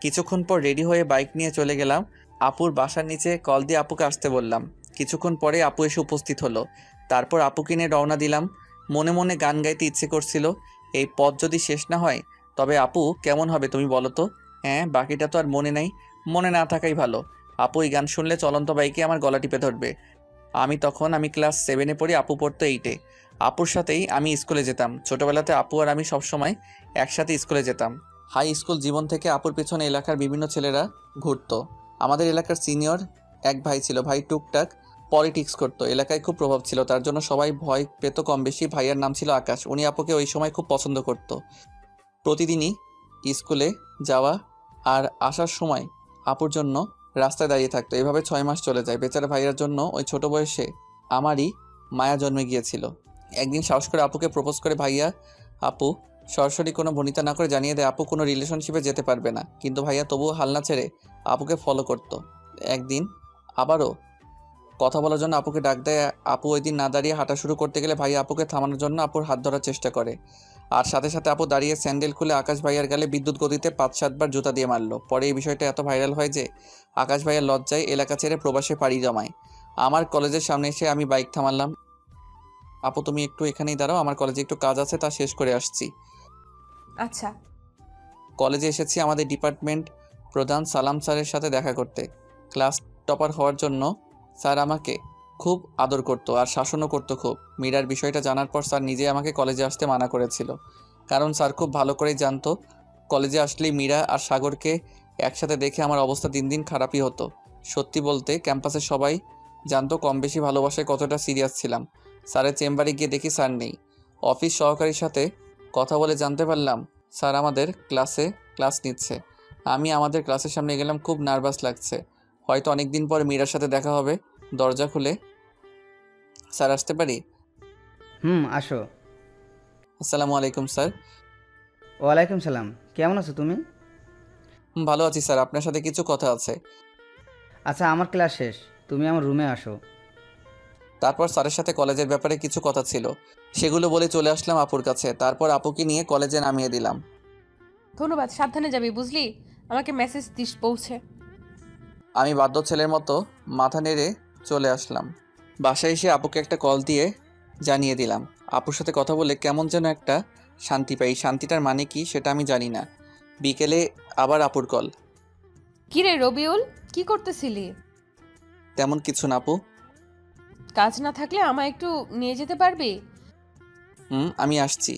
কিছুক্ষণ পর রেডি হয়ে বাইক নিয়ে চলে গেলাম আপুর বাসার নিচে। কল দিয়ে আপুকে আসতে বললাম। কিছুক্ষণ পরে আপু এসে উপস্থিত হলো। তারপর আপুকে নিয়ে রওনা দিলাম। মনে মনে গান গাইতে ইচ্ছে করছিল। এই পথ যদি শেষ না হয় তবে আপু কেমন হবে তুমি বলো তো? হ্যাঁ, বাকিটা তো আর মনে নেই। মনে না থাকাই ভালো। আপু এই গান শুনলে চলন্ত বাইকে আমার গলা টিপে ধরবে। আমি ক্লাস 7-এ পড়ি, আপু পড়তো 8-এ। আপুর সাথেই আমি স্কুলে যেতাম। ছোটবেলাতে আপু আর আমি সবসময় একসাথে স্কুলে যেতাম। হাই স্কুল জীবন থেকে আপুর পেছনে এলাকার বিভিন্ন ছেলেরা ঘুরতো। আমাদের এলাকার সিনিয়র এক ভাই ছিল। ভাই টুকটাক পলিটিক্স করতো। এলাকায় খুব প্রভাব ছিল, তার জন্য সবাই ভয় পেত কম বেশি। ভাইয়ার নাম ছিল আকাশ। উনি আপুকে ওই সময় খুব পছন্দ করতো। প্রতিদিনই স্কুলে যাওয়া আর আসার সময় আপুর জন্য রাস্তায় দাঁড়িয়ে থাকতো। এভাবে 6 মাস চলে যায়। বেচারা ভাইয়ার জন্য ওই ছোট বয়সে আমারই মায়া জন্মে গিয়েছিল। একদিন সাহস করে আপুকে প্রপোজ করে আপু সরাসরি কোনো ভনিতা না করে জানিয়ে দেয় আপু কোনো রিলেশনশিপে যেতে পারবে না। কিন্তু ভাইয়া তবুও হাল না ছেড়ে আপুকে ফলো করতো। একদিন আবারও কথা বলার জন্য আপুকে ডাক দেয়। আপু ওই দিন না দাঁড়িয়ে হাঁটা শুরু করতে গেলে ভাইয়া আপুকে থামানোর জন্য আপুর হাত ধরার চেষ্টা করে। আর সাথে সাথে আপু দাঁড়িয়ে স্যান্ডেল খুলে আকাশ ভাইয়ার গালে বিদ্যুৎ গতিতে 5-7 বার জুতা দিয়ে মারল। পরে এই বিষয়টা এত ভাইরাল হয় যে আকাশ ভাইয়ার লজ্জায় এলাকা ছেড়ে প্রবাসে পাড়ি জমায়। আমার কলেজের সামনে এসে আমি বাইক থামালাম। আপু তুমি একটু এখানেই দাঁড়াও, আমার কলেজে একটু কাজ আছে, তা শেষ করে আসছি। আচ্ছা। কলেজে এসেছি আমাদের ডিপার্টমেন্ট প্রধান সালাম স্যারের সাথে দেখা করতে। ক্লাস টপার হওয়ার জন্য স্যার আমাকে খুব আদর করতো আর শাসনও করতো খুব। মীরার বিষয়টা জানার পর স্যার নিজে আমাকে কলেজে আসতে মানা করেছিল, কারণ স্যার খুব ভালো করেই জানতো কলেজে আসলেই মীরা আর সাগরকে একসাথে দেখে আমার অবস্থা দিন দিন খারাপই হতো। সত্যি বলতে ক্যাম্পাসে সবাই জানতো কম বেশি ভালোবাসায় কতটা সিরিয়াস ছিলাম। স্যারের চেম্বারে গিয়ে দেখি স্যার নেই। অফিস সহকারীর সাথে কথা বলে জানতে পারলাম স্যার আমাদের ক্লাস নিচ্ছে। আমি আমাদের ক্লাসের সামনে গেলাম, খুব নার্ভাস লাগছে। হয়তো অনেক দিন পর মীরার সাথে দেখা হবে। দরজা খুলে স্যার আসতে পারি? আসো। আসসালামু আলাইকুম স্যার। ওয়ালাইকুম সালাম, কেমন আছো তুমি? ভালো আছি স্যার, আপনার সাথে কিছু কথা আছে। আচ্ছা, আমার ক্লাস শেষ, তুমি আমার রুমে আসো। তারপর স্যারের সাথে কলেজের ব্যাপারে কিছু কথা ছিল, সেগুলো বলে চলে আসলাম আপুর কাছে। তারপর আপুকে নিয়ে কলেজে নামিয়ে দিলাম। ধন্যবাদ, সাবধানে যাবি বুঝলি, আমাকে মেসেজ দিস পৌঁছে। আমি বাধ্য ছেলের মতো মাথা নেড়ে চলে আসলাম। বাসায় এসে আপুকে একটা কল দিয়ে জানিয়ে দিলাম। আপুর সাথে কথা বলে কেমন যেন একটা শান্তি পাই। শান্তিটার মানে কি সেটা আমি জানি না। বিকেলে আবার আপুর কল। কি রে রবিউল, কি করতেছিলি? তেমন কিছু না আপু। কাজ না থাকলে আমায় একটু নিয়ে যেতে পারবি? আমি আসছি।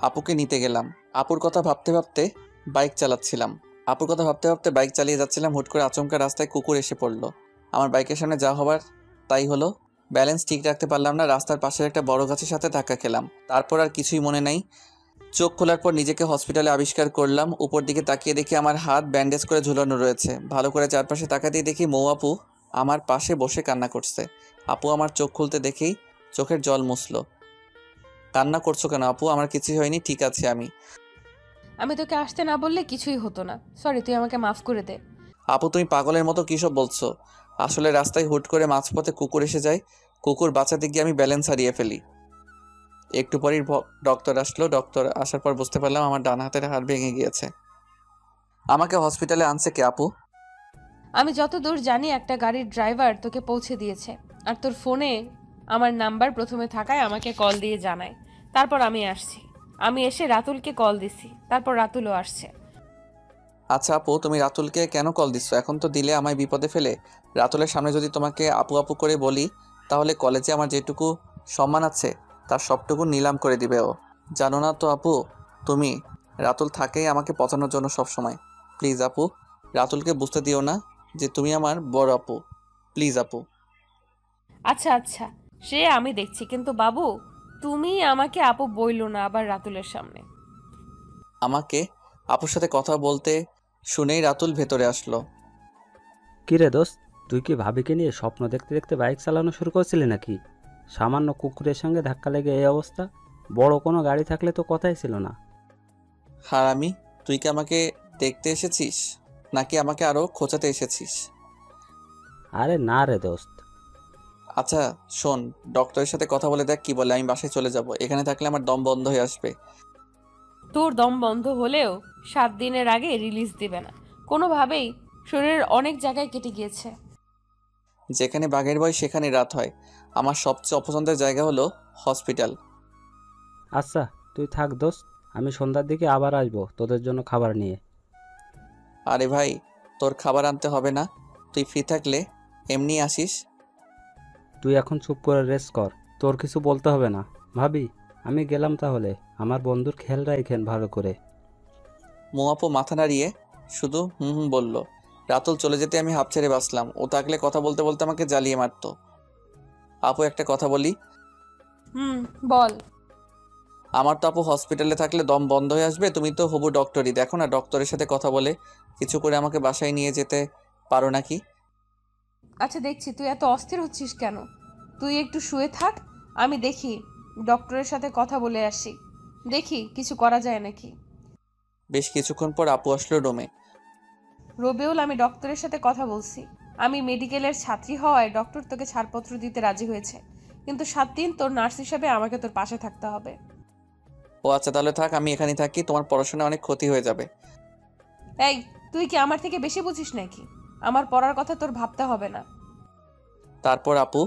আপুকে নিতে গেলাম। আপুর কথা ভাবতে ভাবতে বাইক চালিয়ে যাচ্ছিলাম। হুট করে আচমকা রাস্তায় কুকুর এসে পড়লো। আমার বাইকের সামনে যা হবার তাই হলো। ব্যালেন্স ঠিক রাখতে পারলাম না। রাস্তার পাশের একটা বড় গাছের সাথে ধাক্কা খেলাম। তারপর আর কিছুই মনে নাই। চোখ খোলার পর নিজেকে হসপিটালে আবিষ্কার করলাম। উপর দিকে তাকিয়ে দেখি আমার হাত ব্যান্ডেজ করে ঝুলানো রয়েছে। ভালো করে চারপাশে তাকাতেই দেখি মৌ আপু আমার পাশে বসে কান্না করছে। আপু আমার চোখ খুলতে দেখেই চোখের জল মুছল। কান্না করছো কেন আপু? আমার কিছুই হয়নি, ঠিক আছে আমি। আমি তোকে আসতে না বললে কিছুই হতো না। সরি, তুই আমাকে মাফ করে দে। আপু তুমি পাগলের মতো কী সব বলছো? আসলে রাস্তায় হুট করে মাঝপথে কুকুর এসে যায়, কুকুর বাঁচাতে গিয়ে আমি ব্যালেন্স হারিয়ে ফেলি। একটু পরেই ডক্টর আসলো। ডক্টর আসার পর বুঝতে পারলাম আমার ডান হাতের হাড় ভেঙে গিয়েছে। আমাকে হসপিটালে আনছে কে আপু? আমি যতদূর জানি একটা গাড়ির ড্রাইভার তোকে পৌঁছে দিয়েছে, আর তোর ফোনে আমার নাম্বার প্রথমে থাকায় আমাকে কল দিয়ে জানায়। তারপর আমি আসছি। আমি এসে রাতুলকে কল দিছি, তারপর রাতুলও আসছে। আচ্ছা আপু, তুমি রাতুলকে কেন কল দিচ্ছ? এখন তো দিলে আমায় বিপদে ফেলে। রাতুলের সামনে যদি তোমাকে আপু আপু করে বলি, তাহলে কলেজে আমার যেটুকু সম্মান আছে তার সবটুকু নিলাম করে দিবে ও। জানো না তো আপু, তুমি, রাতুল থাকেই আমাকে পচানোর জন্য সব সময়। প্লিজ আপু, রাতুলকে বুঝতে দিও না যে তুমি আমার বড় আপু। প্লিজ আপু। আচ্ছা আচ্ছা, সে আমি দেখছি, কিন্তু বাবু তুমি আমাকে আপু বইলো না আবার রাতুলের সামনে। আমাকে আপুর সাথে কথা বলতে শুনেই রাতুল ভেতরে আসলো। কিরে দোস্ত, তুই কি ভাবিকে নিয়ে স্বপ্ন দেখতে দেখতে বাইক চালানো শুরু করছিলি নাকি? সামান্য কুকুরের সঙ্গে ধাক্কা লেগে এই অবস্থা। বড় কোনো গাড়ি থাকলে তো কথাই ছিল না। হারামি, তুই কি আমাকে দেখতে এসেছিস নাকি আমাকে আরো খোঁচাতে এসেছিস? আরে না রে দোস্ত। আচ্ছা শোন, ডক্টরের সাথে কথা বলে দেখ কি বলে। আমি বাসায় চলে যাব, এখানে থাকলে আমার দম বন্ধ হয়ে আসবে। তোর দম বন্ধ হলেও 7 দিনের আগে রিলিজ দিবে না কোনোভাবেই। শরীরের অনেক জায়গায় কেটে গিয়েছে। যেখানে বাঘের ভয় সেখানে রাত হয়। আমার সবচেয়ে অপছন্দের জায়গা হলো হসপিটাল। আচ্ছা তুই থাক দোস্ত, আমি সন্ধ্যার দিকে আবার আসবো তোদের জন্য খাবার নিয়ে। আরে ভাই, তোর খাবার আনতে হবে না, তুই ফ্রি থাকলে এমনি আসিস। তুই এখন চুপ করে রেস্ট কর, তোর কিছু বলতে হবে না। ভাবি, আমি গেলাম তাহলে। আমার বন্ধুর খেয়াল রাখেন ভালো করে। মোয়াপো মাথা নাড়িয়ে শুধু হুম হুম বলল। রাতুল চলে যেতে আমি হাঁপ ছেড়ে বাঁচলাম। ও থাকলে কথা বলতে বলতে আমাকে জ্বালিয়ে মারতো। আপু একটা কথা বলি? বল। আমার তো আপু হসপিটালে থাকলে দম বন্ধ হয়ে আসবে। তুমি তো হবু ডক্টরই, দেখো না ডক্টরের সাথে কথা বলে কিছু করে আমাকে বাসায় নিয়ে যেতে পারো নাকি? আচ্ছা দেখছি, তুই এত অস্থির হচ্ছিস কেন? তুই একটু শুয়ে থাক, আমি দেখি ডক্টরের সাথে কথা বলে আসি, দেখি কিছু করা যায় নাকি। বেশ কিছুক্ষণ পর আপু আসলো রুমে। রবিউল, আমি ডক্টরের সাথে কথা বলছি। আমি মেডিকেলের ছাত্রী হওয়ায় ডক্টর তোকে ছাড়পত্র দিতে রাজি হয়েছে, কিন্তু 7 দিন তোর নার্স হিসাবে আমাকে তোর পাশে থাকতে হবে। ও আচ্ছা, তাহলে থাক, আমি এখানেই থাকি। তোমার পড়াশোনা অনেক ক্ষতি হয়ে যাবে। এই, তুই কি আমার থেকে বেশি বুঝিস নাকি? আমার পড়ার কথা তোর ভাবতে হবে না। তারপর আপু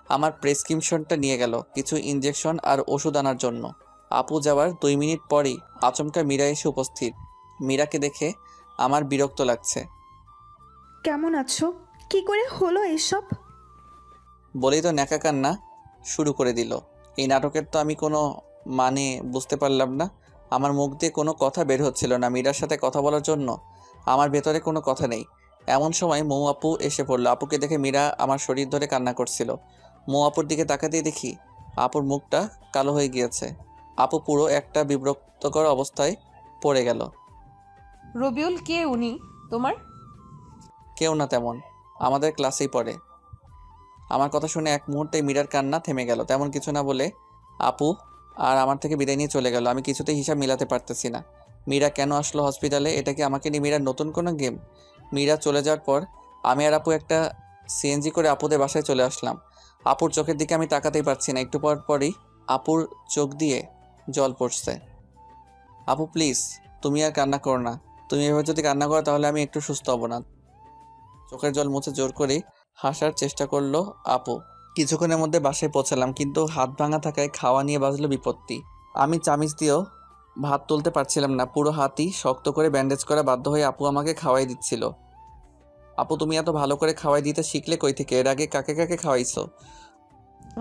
আমার প্রেসক্রিপশনটা নিয়ে গেল কিছু ইনজেকশন আর ওষুধ আনার জন্য। আপু যাওয়ার 2 মিনিট পরেই আচমকা মীরা এসে উপস্থিত। মীরাকে দেখে আমার বিরক্ত লাগছে। কেমন আছো? কি করে হলো এসব? বলেই তো ন্যাকা কান্না শুরু করে দিল। এই নাটকের তো আমি কোনো মানে বুঝতে পারলাম না। আমার মুখ দিয়ে কোনো কথা বের হচ্ছিল না মীরার সাথে কথা বলার জন্য। আমার ভেতরে কোনো কথা নেই। এমন সময় মৌ আপু এসে পড়লো। আপুকে দেখে মীরা আমার শরীর ধরে কান্না করছিল। মৌ আপুর দিকে তাকাতেই দেখি আপুর মুখটা কালো হয়ে গিয়েছে। আপু পুরো একটা বিব্রতকর অবস্থায় পড়ে গেল। রবিউল, কে উনি তোমার? কেউ না তেমন, আমাদের ক্লাসেই পড়ে। আমার কথা শুনে এক মুহূর্তে মীরার কান্না থেমে গেল। তেমন কিছু না বলে আপু আর আমার থেকে বিদায় নিয়ে চলে গেল। আমি কিছুতেই হিসাব মিলাতে পারতেছি না। মীরা কেন আসলো হসপিটালে? এটা কি আমাকে নিয়ে মীরার নতুন কোনো গেম? মীরা চলে যাওয়ার পর আমি আর আপু একটা সিএনজি করে আপুদের বাসায় চলে আসলাম। আপুর চোখের দিকে আমি তাকাতেই পারছি না। একটু পর পরই আপুর চোখ দিয়ে জল পড়ছে। আপু প্লিজ, তুমি আর কান্না করো না। তুমি এভাবে যদি কান্না করো তাহলে আমি একটু সুস্থ হব না। চোখের জল মুছে জোর করে হাসার চেষ্টা করলো আপু। কিছুক্ষণের মধ্যে বাসায় পৌঁছালাম, কিন্তু হাত ভাঙা থাকায় খাওয়া নিয়ে বাজলো বিপত্তি। আমি চামিচ দিয়েও ভাত তুলতে পারছিলাম না। পুরো হাতই শক্ত করে ব্যান্ডেজ করা, বাধ্য হয়ে আপু আমাকে খাওয়াই দিচ্ছিল। আপু তুমি এত ভালো করে খাওয়াই দিতে শিখলে কই থেকে? এর আগে কাকে কাকে খাওয়াইছো?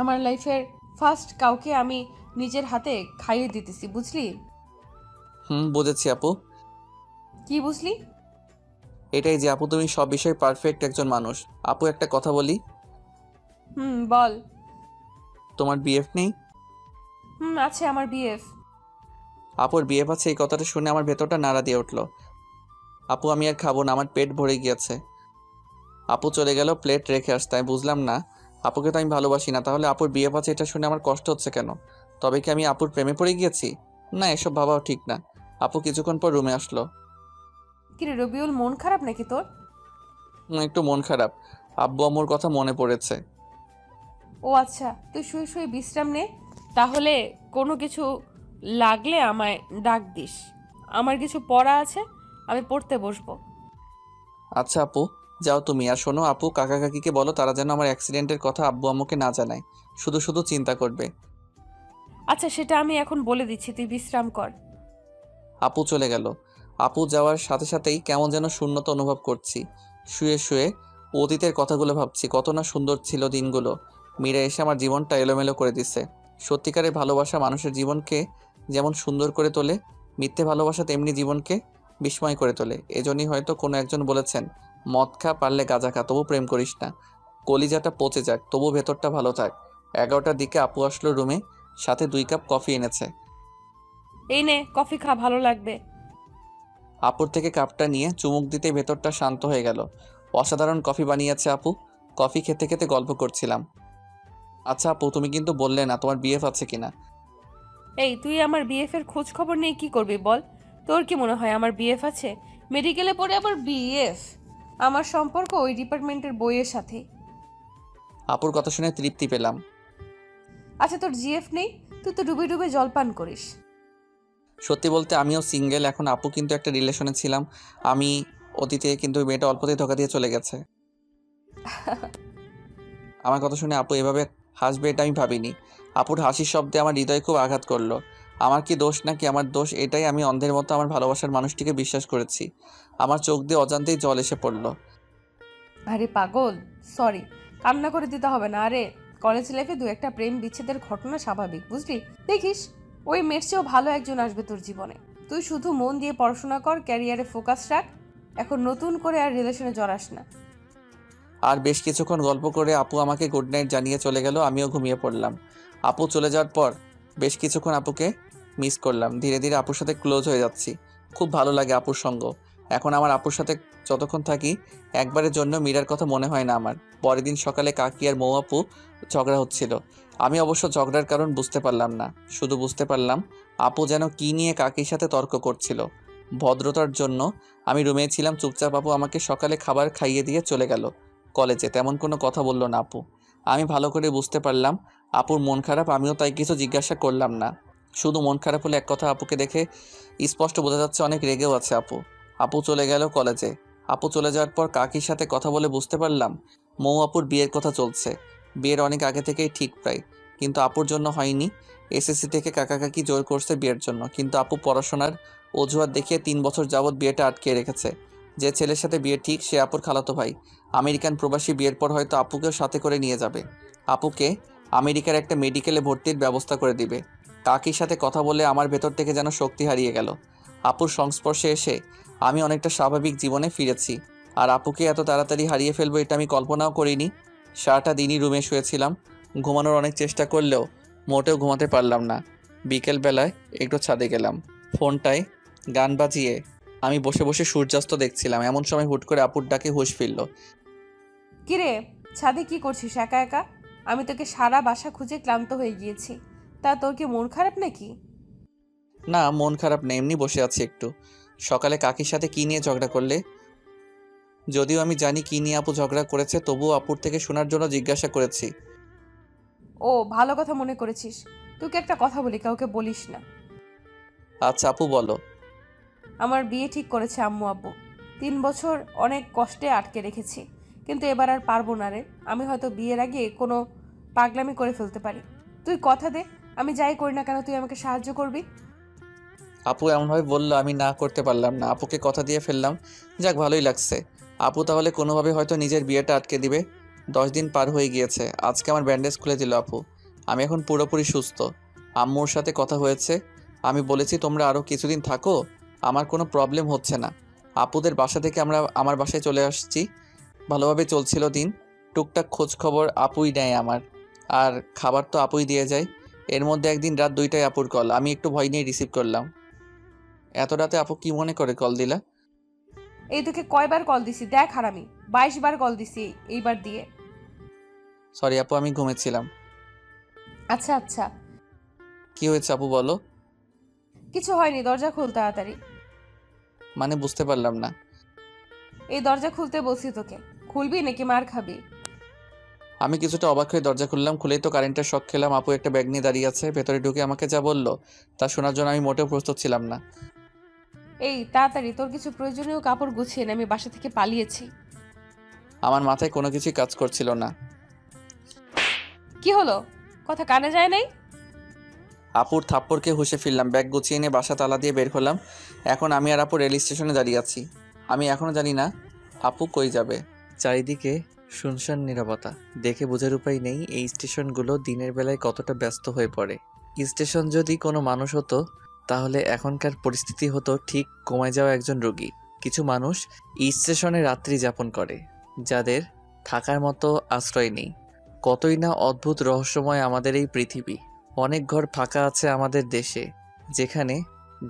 আমার লাইফের ফার্স্ট কাউকে আমি নিজের হাতে খাইয়ে দিতেছি, বুঝলি? বুঝেছি আপু। কি বুঝলি? এটাই যে আপু তুমি সব বিষয়ে পারফেক্ট একজন মানুষ। আপু একটা কথা বলি? বল। তোমার বিএফ নেই? আছে আমার বিএফ। আপুর বিএফ আছে, এই কথাটা শুনে আমার ভেতরটা নাড়া দিয়ে উঠলো। আপু আমি আর খাবো না, আমার পেট ভরে গিয়েছে। আপু চলে গেল প্লেট রেখে আসতে। আমি বুঝলাম না, আপুকে তো আমি ভালোবাসি না, তাহলে আপুর বিএফ আছে এটা শুনে আমার কষ্ট হচ্ছে কেন? তবে কি আমি আপুর প্রেমে পড়ে গিয়েছি? না, এসব ভাবাও ঠিক না। আপু কিছুক্ষণ পর রুমে আসলো। কিরে রবিউল, মন খারাপ নাকি তোর? একটু মন খারাপ, আব্বু আম্মুর কথা মনে পড়েছে। ও আচ্ছা, তুই শুয়ে শুয়ে বিশ্রাম নে। তাহলে কোনো কিছু লাগলে আমায় ডাক দিস। আমার কিছু পড়া আছে, আমি পড়তে বসবো। আচ্ছা আপু, যাও তুমি। আর শোনো আপু, কাকা কাকিকে বলো তারা যেন আমার অ্যাক্সিডেন্টের কথা আব্বু আম্মুকে না জানায়, শুধু শুধু চিন্তা করবে। আচ্ছা, সেটা আমি এখন বলে দিচ্ছি, তুই বিশ্রাম কর। আপু চলে গেল। আপু যাওয়ার সাথে সাথেই কেমন যেন শূন্যতা অনুভব করছি। শুয়ে শুয়ে অতীতের কথাগুলো ভাবছি, কত না সুন্দর ছিল দিনগুলো। মীরা এসে আমার জীবনটা এলোমেলো করে দিচ্ছে। সত্যিকারের ভালোবাসা মানুষের জীবনকে যেমন সুন্দর করে তোলে, মিথ্যে ভালোবাসা তেমনি জীবনকে বিস্ময় করে তোলে। এজন্যই হয়তো কোনো একজন বলেছেন, মদ খা, পারলে গাঁজা খা, তবু প্রেম করিস না। কলিজাটা পচে যাক, তবু ভেতরটা ভালো থাক। 11টার দিকে আপু আসলো রুমে, সাথে 2 কাপ কফি এনেছে। এই নে কফি খা, ভালো লাগবে। আপুর থেকে কাপটা নিয়ে চুমুক দিতে ভেতরটা শান্ত হয়ে গেল। অসাধারণ কফি বানিয়েছে আপু। কফি খেতে খেতে গল্প করছিলাম। আচ্ছা আপু, তুমি কিন্তু বললে না তোমার বিএফ আছে কিনা। এই, তুই আমার বিএফ এর খোঁজ খবর নিয়ে কি করবি বল? তোর কি মনে হয় আমার বিএফ আছে? মেডিকেলে পড়ে আবার বিএফ? আমার সম্পর্ক ওই ডিপার্টমেন্টের বইয়ের সাথে। আপুর কথা শুনে তৃপ্তি পেলাম। আচ্ছা, তোর জিএফ নেই? তুই তো ডুবে ডুবে জলপান করিস। সত্যি বলতে আমিও সিঙ্গেল এখন। আপু কিন্তু একটা রিলেশনে ছিলাম আমি অতীতে, কিন্তু ওই মেয়েটা অল্পতেই ধোকা দিয়ে চলে গেছে। আমার কথা শুনে আপু এভাবে হাসবে এটা আমি ভাবিনি। আপুর হাসির শব্দে আমার হৃদয় খুব আঘাত করলো। আমার কি দোষ নাকি আমার দোষ এটাই, আমি অন্ধের মতো আমার ভালোবাসার মানুষটিকে বিশ্বাস করেছি। আমার চোখ দিয়ে অজান্তেই জল এসে পড়লো। আরে পাগল, সরি, কান্না করে দিতে হবে না। আরে কলেজ লাইফে 2-1টা প্রেম বিচ্ছেদের ঘটনা স্বাভাবিক, বুঝলি? দেখিস ওই মেয়ের চেয়েও ভালো একজন আসবে তোর জীবনে। তুই শুধু মন দিয়ে পড়াশোনা কর, ক্যারিয়ারে ফোকাস রাখ। এখন নতুন করে আর রিলেশনে জড়াস না। আর বেশ কিছুক্ষণ গল্প করে আপু আমাকে গুড নাইট জানিয়ে চলে গেল। আমিও ঘুমিয়ে পড়লাম। আপু চলে যাওয়ার পর বেশ কিছুক্ষণ আপুকে মিস করলাম। ধীরে ধীরে আপুর সাথে ক্লোজ হয়ে যাচ্ছি। খুব ভালো লাগে আপুর সঙ্গ। এখন আমার আপুর সাথে যতক্ষণ থাকি একবারের জন্য মীরার কথা মনে হয় না আমার। পরের দিন সকালে কাকি আর মৌ আপু ঝগড়া হচ্ছিল। আমি অবশ্য ঝগড়ার কারণ বুঝতে পারলাম না, শুধু বুঝতে পারলাম আপু যেন কী নিয়ে কাকির সাথে তর্ক করছিল। ভদ্রতার জন্য আমি রুমে ছিলাম চুপচাপ। আপু আমাকে সকালে খাবার খাইয়ে দিয়ে চলে গেল কলেজে। তেমন কোনো কথা বলল না আপু। আমি ভালো করে বুঝতে পারলাম আপুর মন খারাপ। আমিও তাই কিছু জিজ্ঞাসা করলাম না। শুধু মন খারাপ হলে এক কথা, আপুকে দেখে স্পষ্ট বোঝা যাচ্ছে অনেক রেগেও আছে আপু। আপু চলে গেল কলেজে। আপু চলে যাওয়ার পর কাকির সাথে কথা বলে বুঝতে পারলাম মৌ আপুর বিয়ের কথা চলছে। বিয়ের অনেক আগে থেকেই ঠিক প্রায়, কিন্তু আপুর জন্য হয়নি। এসএসসি থেকে কাকা কাকি জোর করছে বিয়ের জন্য, কিন্তু আপু পড়াশোনার অজুহাত দেখিয়ে 3 বছর যাবৎ বিয়েটা আটকে রেখেছে। যে ছেলের সাথে বিয়ে ঠিক সে আপুর খালাতো ভাই, আমেরিকান প্রবাসী। বিয়ের পর হয়তো আপুকেও সাথে করে নিয়ে যাবে। আপুকে আমেরিকার একটা মেডিকেলে ভর্তির ব্যবস্থা করে দিবে। কাকির সাথে কথা বলে আমার ভেতর থেকে যেন শক্তি হারিয়ে গেল। আপুর সংস্পর্শে এসে আমি অনেকটা স্বাভাবিক জীবনে ফিরেছি। আর আপুকে এত তাড়াতাড়ি হারিয়ে ফেলবো এটা আমি কল্পনাও করিনি। সারাটা দিনই রুমে শুয়েছিলাম। ঘুমানোর অনেক চেষ্টা করলেও মোটেও ঘুমাতে পারলাম না। বিকেলবেলায় একটু ছাদে গেলাম। ফোনটায় গান বাজিয়ে আমি বসে বসে সূর্যাস্ত দেখছিলাম। এমন সময় হুট করে আপুর ডাকে হুঁশ ফিরল। কিরে, ছাদে কি করছিস একা একা? আমি তোকে সারা বাসা খুঁজে ক্লান্ত হয়ে গিয়েছি। তা তোর কি মন খারাপ নাকি? না, মন খারাপ নেই, এমনি বসে আছি একটু। সকালে কাকির সাথে কি নিয়ে ঝগড়া করলে? যদিও আমি জানি কি নিয়ে আপু ঝগড়া করেছে, তবুও আপুর থেকে শোনার জন্য জিজ্ঞাসা করেছি। ও, ভালো কথা মনে করেছিস। তোকে একটা কথা বলি, কাউকে বলিস না। আচ্ছা আপু বলো। আমার বিয়ে ঠিক করেছে আম্মু আব্বু। 3 বছর অনেক কষ্টে আটকে রেখেছি, কিন্তু এবার আর পারবো না রে। আমি হয়তো বিয়ের আগে কোনো পাগলামি করে ফেলতে পারি। তুই কথা দে, আমি যাই করি না কেন তুই আমাকে সাহায্য করবি। আপু এমনভাবে বললো আমি না করতে পারলাম না। আপুকে কথা দিয়ে ফেললাম। যাক, ভালোই লাগছে। আপু তাহলে কোনোভাবে হয়তো নিজের বিয়েটা আটকে দিবে। 10 দিন পার হয়ে গিয়েছে। আজকে আমার ব্যান্ডেজ খুলে দিল আপু। আমি এখন পুরোপুরি সুস্থ। আম্মুর সাথে কথা হয়েছে। আমি বলেছি তোমরা আরও কিছুদিন থাকো, আমার কোনো প্রবলেম হচ্ছে না। আপুদের বাসা থেকে আমরা আমার বাসায় চলে আসছি। ভালোভাবে চলছিল দিন। টুকটাক খোঁজ খবর আপুই নেয় আমার, আর খাবার তো আপুই দিয়ে যায়। এর মধ্যে একদিন রাত 2টায় আপুর কল। আমি একটু ভয় নিয়ে রিসিভ করলাম। এত রাতে আপু কি মনে করে কল দিলা? এই তোকে কয়বার কল দিছি দেখ হারামি, 22 বার কল দিছি এইবার দিয়ে। সরি আপু, আমি ঘুমেছিলাম। আচ্ছা আচ্ছা, কি হয়েছে আপু বলো? কিছু হয়নি, দরজা খুল তাড়াতাড়ি। মানে বুঝতে পারলাম না। এই দরজা খুলতে বলছি তোকে, খুলবি নাকি মার খাবি? আমি কিছুটা অবাক হয়ে দরজা খুললাম। খুলেই তো কারেন্টের শক খেলাম। আপু একটা ব্যাগ নিয়ে দাঁড়িয়ে আছে। ভেতরে ঢুকে আমাকে যা বললো তা শোনার জন্য আমি মোটেও প্রস্তুত ছিলাম না। এই তাড়াতাড়ি তোর কিছু প্রয়োজনীয় কাপড় গুছিয়ে নে, আমি বাসা থেকে পালিয়েছি। আমার মাথায় কোনো কিছুই কাজ করছিল না। কি হলো, কথা কানে যায় নাই? আপুর থাপ্পড়কে হুঁশে ফিরলাম। ব্যাগ গুছিয়ে নিয়ে বাসা তালা দিয়ে বের হলাম। এখন আমি আর আপু রেল স্টেশনে দাঁড়িয়ে আছি। আমি এখনও জানি না আপু কই যাবে। চারিদিকে শুনশান নীরবতা। দেখে বোঝার উপায় নেই এই স্টেশনগুলো দিনের বেলায় কতটা ব্যস্ত হয়ে পড়ে। স্টেশন যদি কোনো মানুষ হতো তাহলে এখনকার পরিস্থিতি হতো ঠিক কমে যাওয়া একজন রোগী। কিছু মানুষ স্টেশনে রাত্রি যাপন করে, যাদের থাকার মতো আশ্রয় নেই। কতই না অদ্ভুত রহস্যময় আমাদের এই পৃথিবী। অনেক ঘর ফাঁকা আছে আমাদের দেশে, যেখানে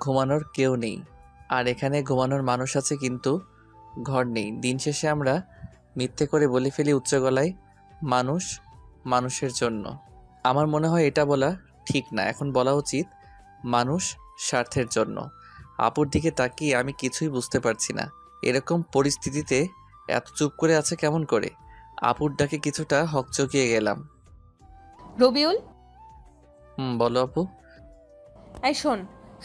ঘুমানোর কেউ নেই। আর এখানে ঘুমানোর মানুষ আছে কিন্তু ঘর নেই। দিন শেষে আমরা মিথ্যে করে বলে ফেলি উচ্চ গলায়, মানুষ মানুষের জন্য। আমার মনে হয় এটা বলা ঠিক না। এখন বলা উচিত মানুষ স্বার্থের জন্য। আপুর দিকে তাকিয়ে আমি কিছুই বুঝতে পারছি না। এরকম পরিস্থিতিতে এত চুপ করে আছে কেমন করে? আপুর ডাকে কিছুটা হকচকিয়ে গেলাম। রবিউল, বলো আপু। এই শোন,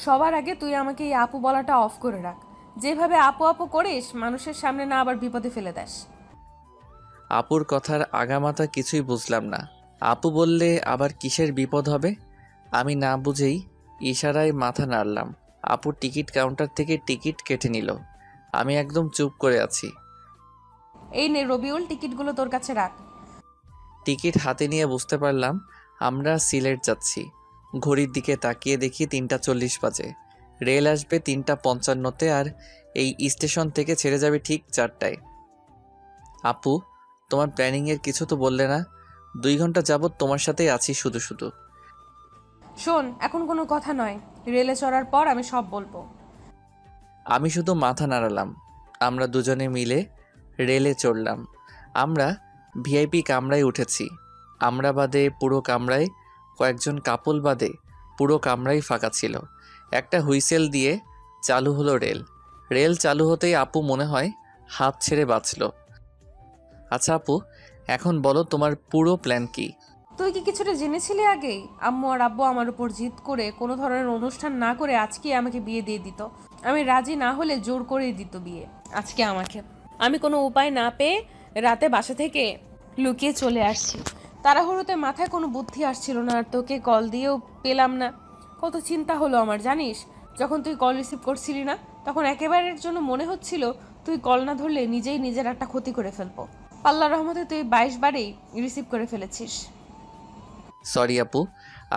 সবার আগে তুই আমাকে এই আপু বলাটা অফ করে রাখ। যেভাবে আপু আপু করিস, মানুষের সামনে না আবার বিপদে ফেলে দেস। আপুর কথার আগামাথা কিছুই বুঝলাম না। আপু বললে আবার কিসের বিপদ হবে? আমি না বুঝেই ইশারায় মাথা নাড়লাম। আপুর টিকিট কাউন্টার থেকে টিকিট কেটে নিল। আমি একদম চুপ করে আছি। এই নে রবিউল, টিকিটগুলো তোর কাছে রাখ। টিকিট হাতে নিয়ে বুঝতে পারলাম আমরা সিলেট যাচ্ছি। ঘড়ির দিকে তাকিয়ে দেখি 3:40 বাজে। রেল আসবে 3:55-তে, আর এই স্টেশন থেকে ছেড়ে যাবে ঠিক 4টায়। আপু, তোমার প্ল্যানিংয়ের কিছু তো বললে না? 2 ঘন্টা যাবৎ তোমার সাথেই আছি শুধু শুধু। শোন, এখন কোনো কথা নয়, রেলে চড়ার পর আমি সব বলবো। আমি শুধু মাথা নাড়ালাম। আমরা দুজনে মিলে রেলে চড়লাম। আমরা ভিআইপি কামরায় উঠেছি। আমরা বাদে পুরো কামরায়, কয়েকজন কাপল বাদে পুরো কামরাই ফাঁকা ছিল। একটা হুইসেল দিয়ে চালু হলো রেল। রেল চালু হতেই আপু মনে হয় হাত ছেড়ে বাঁচল। আচ্ছা আপু, এখন বলো তোমার পুরো প্ল্যান কি? তুই কি কিছুটা জেনেছিলি আগেই? আম্মু আর আব্বু আমার উপর জিদ করে কোনো ধরনের অনুষ্ঠান না করে আজকে আমাকে বিয়ে দিয়ে দিত। আমি রাজি না হলে জোর করেই দিত বিয়ে আজকে আমাকে। আমি কোনো উপায় না পেয়ে রাতে বাসা থেকে লুকিয়ে চলে আসছি। তাড়াহুড়োতে মাথায় কোনো বুদ্ধি আসছিল না, আর তোকে কল দিয়েও পেলাম না। কত চিন্তা হলো আমার জানিস। যখন তুই কল রিসিভ করছিলি না, তখন একেবারের জন্য মনে হচ্ছিল তুই কল না ধরলে নিজেই নিজের একটা ক্ষতি করে ফেলবো। আল্লাহর রহমতে তুই 22 বারেই রিসিভ করে ফেলেছিস। সরি আপু,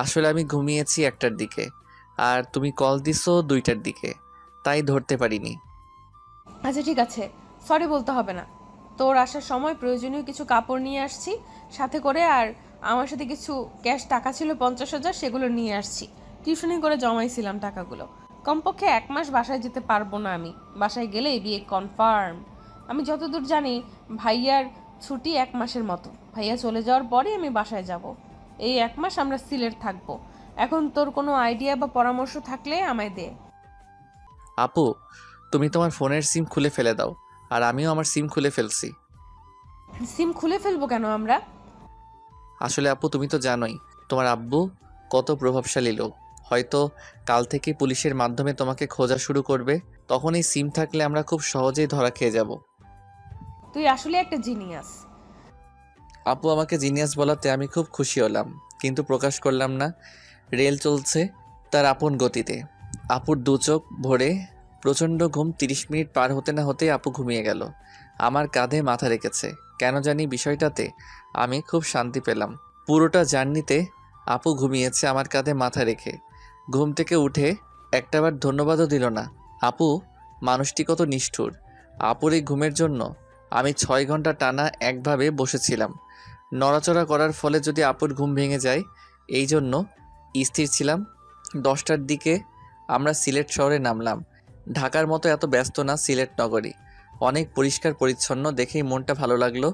আসলে আমি ঘুমিয়েছি 1টার দিকে, আর তুমি কল দিছো 2টার দিকে, তাই ধরতে পারিনি। আচ্ছা ঠিক আছে, সরি বলতে হবে না। তোর আসার সময় প্রয়োজনীয় কিছু কাপড় নিয়ে আসছি সাথে করে, আর আমার সাথে কিছু ক্যাশ টাকা ছিল 50,000, সেগুলো নিয়ে আসছি। টিউশনি করে জমাইছিলাম টাকাগুলো। কমপক্ষে 1 মাস বাসায় যেতে পারবো না আমি। বাসায় গেলেই বিয়ে কনফার্ম। আমি যতদূর জানি ভাইয়ার ছুটি 1 মাসের মতো। ভাইয়া চলে যাওয়ার পরে আমি বাসায় যাব। এই 1 মাস আমরা সিলেট থাকবো। এখন তোর কোনো আইডিয়া বা পরামর্শ থাকলে আমায় দে। আপু, তুমি তোমার ফোনের সিম খুলে ফেলে দাও, আর আমিও আমার সিম খুলে ফেলছি। সিম খুলে ফেলবো কেন আমরা? আসলে আপু, তুমি তো জানোই তোমার আব্বু কত প্রভাবশালী লোক। হয়তো কাল থেকে পুলিশের মাধ্যমে তোমাকে খোঁজা শুরু করবে। তখন এই সিম থাকলে আমরা খুব সহজেই ধরা খেয়ে যাব। তুই আসলে একটা জিনিয়াস। আপু আমাকে জিনিয়াস বলাতে আমি খুব খুশি হলাম, কিন্তু প্রকাশ করলাম না। রেল চলছে তার আপন গতিতে। আপুর 2 চোখ ভরে প্রচণ্ড ঘুম। 30 মিনিট পার হতে না হতেই আপু ঘুমিয়ে গেল। আমার কাঁধে মাথা রেখেছে। কেন জানি বিষয়টাতে আমি খুব শান্তি পেলাম। পুরোটা জার্নিতে আপু ঘুমিয়েছে আমার কাঁধে মাথা রেখে। ঘুম থেকে উঠে একটাবার ধন্যবাদও দিল না। আপু মানুষটি কত নিষ্ঠুর। আপুর এই ঘুমের জন্য আমি 6 ঘন্টা টানা একভাবে বসেছিলাম। নড়াচড়া করার ফলে যদি আপুর ঘুম ভেঙে যায়, এই জন্য স্থির ছিলাম। 10টার দিকে আমরা সিলেট শহরে নামলাম। ঢাকার মতো এত ব্যস্ত না সিলেট নগরী। অনেক পরিষ্কার পরিচ্ছন্ন, দেখেই মনটা ভালো লাগলো।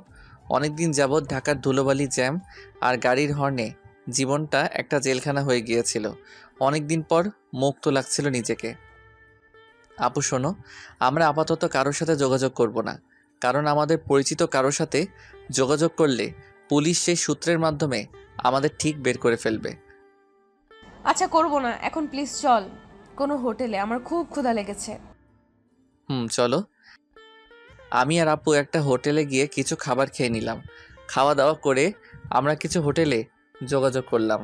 অনেক দিন যাবৎ ঢাকার ধুলোবালি, জ্যাম আর গাড়ির হর্নে জীবনটা একটা জেলখানা হয়ে গিয়েছিল। অনেক দিন পর মুক্ত লাগছিল নিজেকে। আপু শোনো, আমরা আপাতত কারোর সাথে যোগাযোগ করব না, কারণ আমাদের পরিচিত কারোর সাথে যোগাযোগ করলে পুলিশ সেই সূত্রের মাধ্যমে আমাদের ঠিক বের করে ফেলবে। আচ্ছা করবো না, এখন প্লিজ চল কোনো হোটেলে, আমার খুব ক্ষুধা লেগেছে। চলো। আমি আর আপু একটা হোটেলে গিয়ে কিছু খাবার খেয়ে নিলাম। খাওয়া দাওয়া করে আমরা কিছু হোটেলে যোগাযোগ করলাম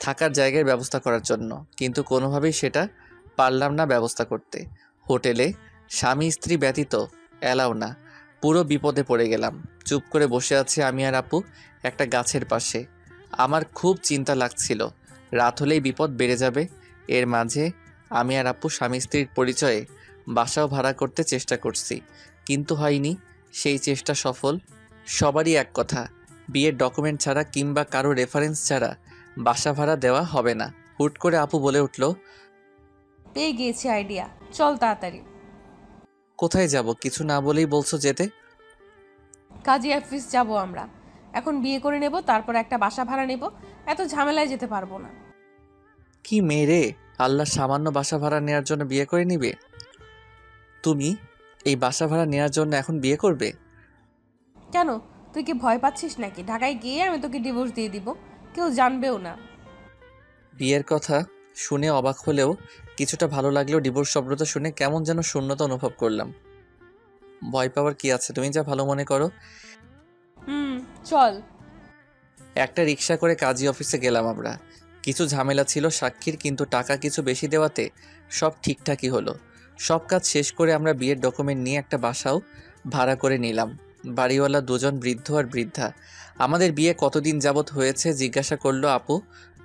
থাকার জায়গার ব্যবস্থা করার জন্য, কিন্তু কোনোভাবেই সেটা পারলাম না ব্যবস্থা করতে। হোটেলে স্বামী স্ত্রী ব্যতীত এলাও না। পুরো বিপদে পড়ে গেলাম। চুপ করে বসে আছি আমি আর আপু একটা গাছের পাশে। আমার খুব চিন্তা লাগছিল, রাত হলেই বিপদ বেড়ে যাবে। এর মাঝে আমি আর আপু স্বামী স্ত্রীর পরিচয়ে বাসাও ভাড়া করতে চেষ্টা করছি, কিন্তু হয়নি সেই চেষ্টা সফল। সবারই এক কথা, বিয়ের ডকুমেন্ট ছাড়া কিংবা কারো রেফারেন্স ছাড়া বাসা ভাড়া দেওয়া হবে না। হুট করে আপু বলে উঠল, পেয়ে গিয়েছি আইডিয়া, চল তাড়াতাড়ি। কোথায় যাব? কিছু না বলেই বলছো যেতে। কাজী অফিস যাব আমরা। এখন বিয়ে করে নেব, তারপর একটা বাসা ভাড়া নেব। এত ঝামেলায় যেতে পারবো না। কি মেরে আল্লাহ, সামান্য বাসা ভাড়া নেওয়ার জন্য বিয়ে করে নিবে? তুমি এই বাসা ভাড়া নেওয়ার জন্য এখন বিয়ে করবে? কেন, তুই কি ভয় পাচ্ছিস নাকি? ঢাকায় গিয়ে আমি তোকে ডিভোর্স দিয়ে দিব, কেউ জানবেও না। বিয়ের কথা শুনে অবাক হলেও কিছুটা ভালো লাগলেও ডিভোর্স শব্দটা শুনে কেমন যেন শূন্যতা অনুভব করলাম। ভয় পাওয়ার কি আছে, তুমি যা ভালো মনে করো। চল। একটা রিক্সা করে কাজী অফিসে গেলাম আমরা। কিছু ঝামেলা ছিল সাক্ষীর, কিন্তু টাকা কিছু বেশি দেওয়াতে সব ঠিকঠাকই হলো। সব কাজ শেষ করে আমরা বিয়ের ডকুমেন্ট নিয়ে একটা বাসাও ভাড়া করে নিলাম। বাড়িওয়ালা দুজন বৃদ্ধ আর বৃদ্ধা। আমাদের বিয়ে কতদিন যাবৎ হয়েছে জিজ্ঞাসা করলো আপু।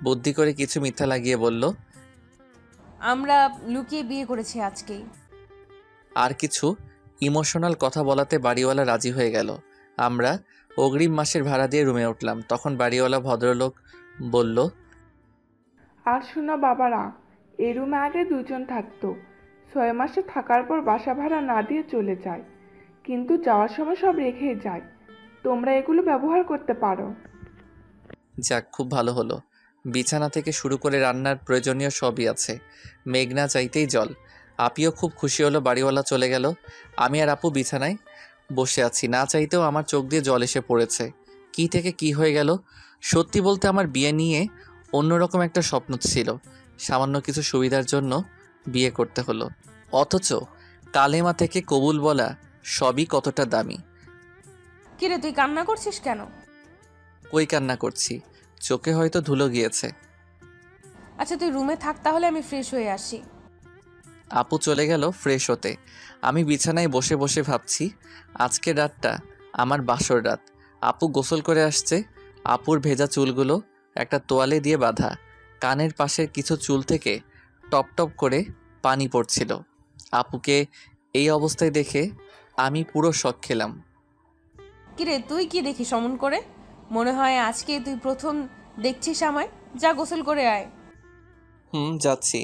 বুদ্ধি করে কিছু মিথ্যা লাগিয়ে বলল, আমরা লুকিয়ে বিয়ে করেছি আজকেই। আর কিছু ইমোশনাল কথা বলাতে বাড়িওয়ালা রাজি হয়ে গেল। আমরা অগ্রিম মাসের ভাড়া দিয়ে রুমে উঠলাম। তখন বাড়িওয়ালা ভদ্রলোক বলল, আর শোনো বাবারা, এই রুমে আগে দুজন থাকতো, 6 মাসে থাকার পর বাসা ভাড়া না দিয়ে চলে যায়, কিন্তু যাওয়ার সময় সব রেখেই যায়। তোমরা এগুলো ব্যবহার করতে পারো। যাক, খুব ভালো হলো। বিছানা থেকে শুরু করে রান্নার প্রয়োজনীয় সবই আছে। মেঘনা চাইতেই জল। আপিও খুব খুশি হলো। বাড়িওয়ালা চলে গেল। আমি আর আপু বিছানায় বসে আছি। না চাইতেও আমার চোখ দিয়ে জল এসে পড়েছে। কি থেকে কি হয়ে গেল? সত্যি বলতে আমার বিয়ে নিয়ে অন্যরকম একটা স্বপ্ন ছিল। সামান্য কিছু সুবিধার জন্য বিয়ে করতে হলো, অথচ কালেমা থেকে কবুল বলা সবই কতটা দামি। কিরে, তুই কান্না করছিস কেন? কই কান্না করছি, চোখে হয়তো ধুলো গিয়েছে। আচ্ছা তুই রুমে থাক, তাহলে আমি ফ্রেশ হয়ে আসি। আপু চলে গেল ফ্রেশ হতে। আমি বিছানায় বসে বসে ভাবছি, আজকের রাতটা আমার বাসর রাত। আপু গোসল করে আসছে। আপুর ভেজা চুলগুলো একটা তোয়ালে দিয়ে বাঁধা। কানের পাশের কিছু চুল থেকে টপ টপ করে পানি পড়ছিল। আপুকে এই অবস্থায় দেখে আমি পুরো শক খেলাম। কিরে, তুই কি দেখিস অমন করে? মনে হয় আজকে তুই প্রথম দেখছিস আমায়। যা গোসল করে আয়। যাচ্ছি।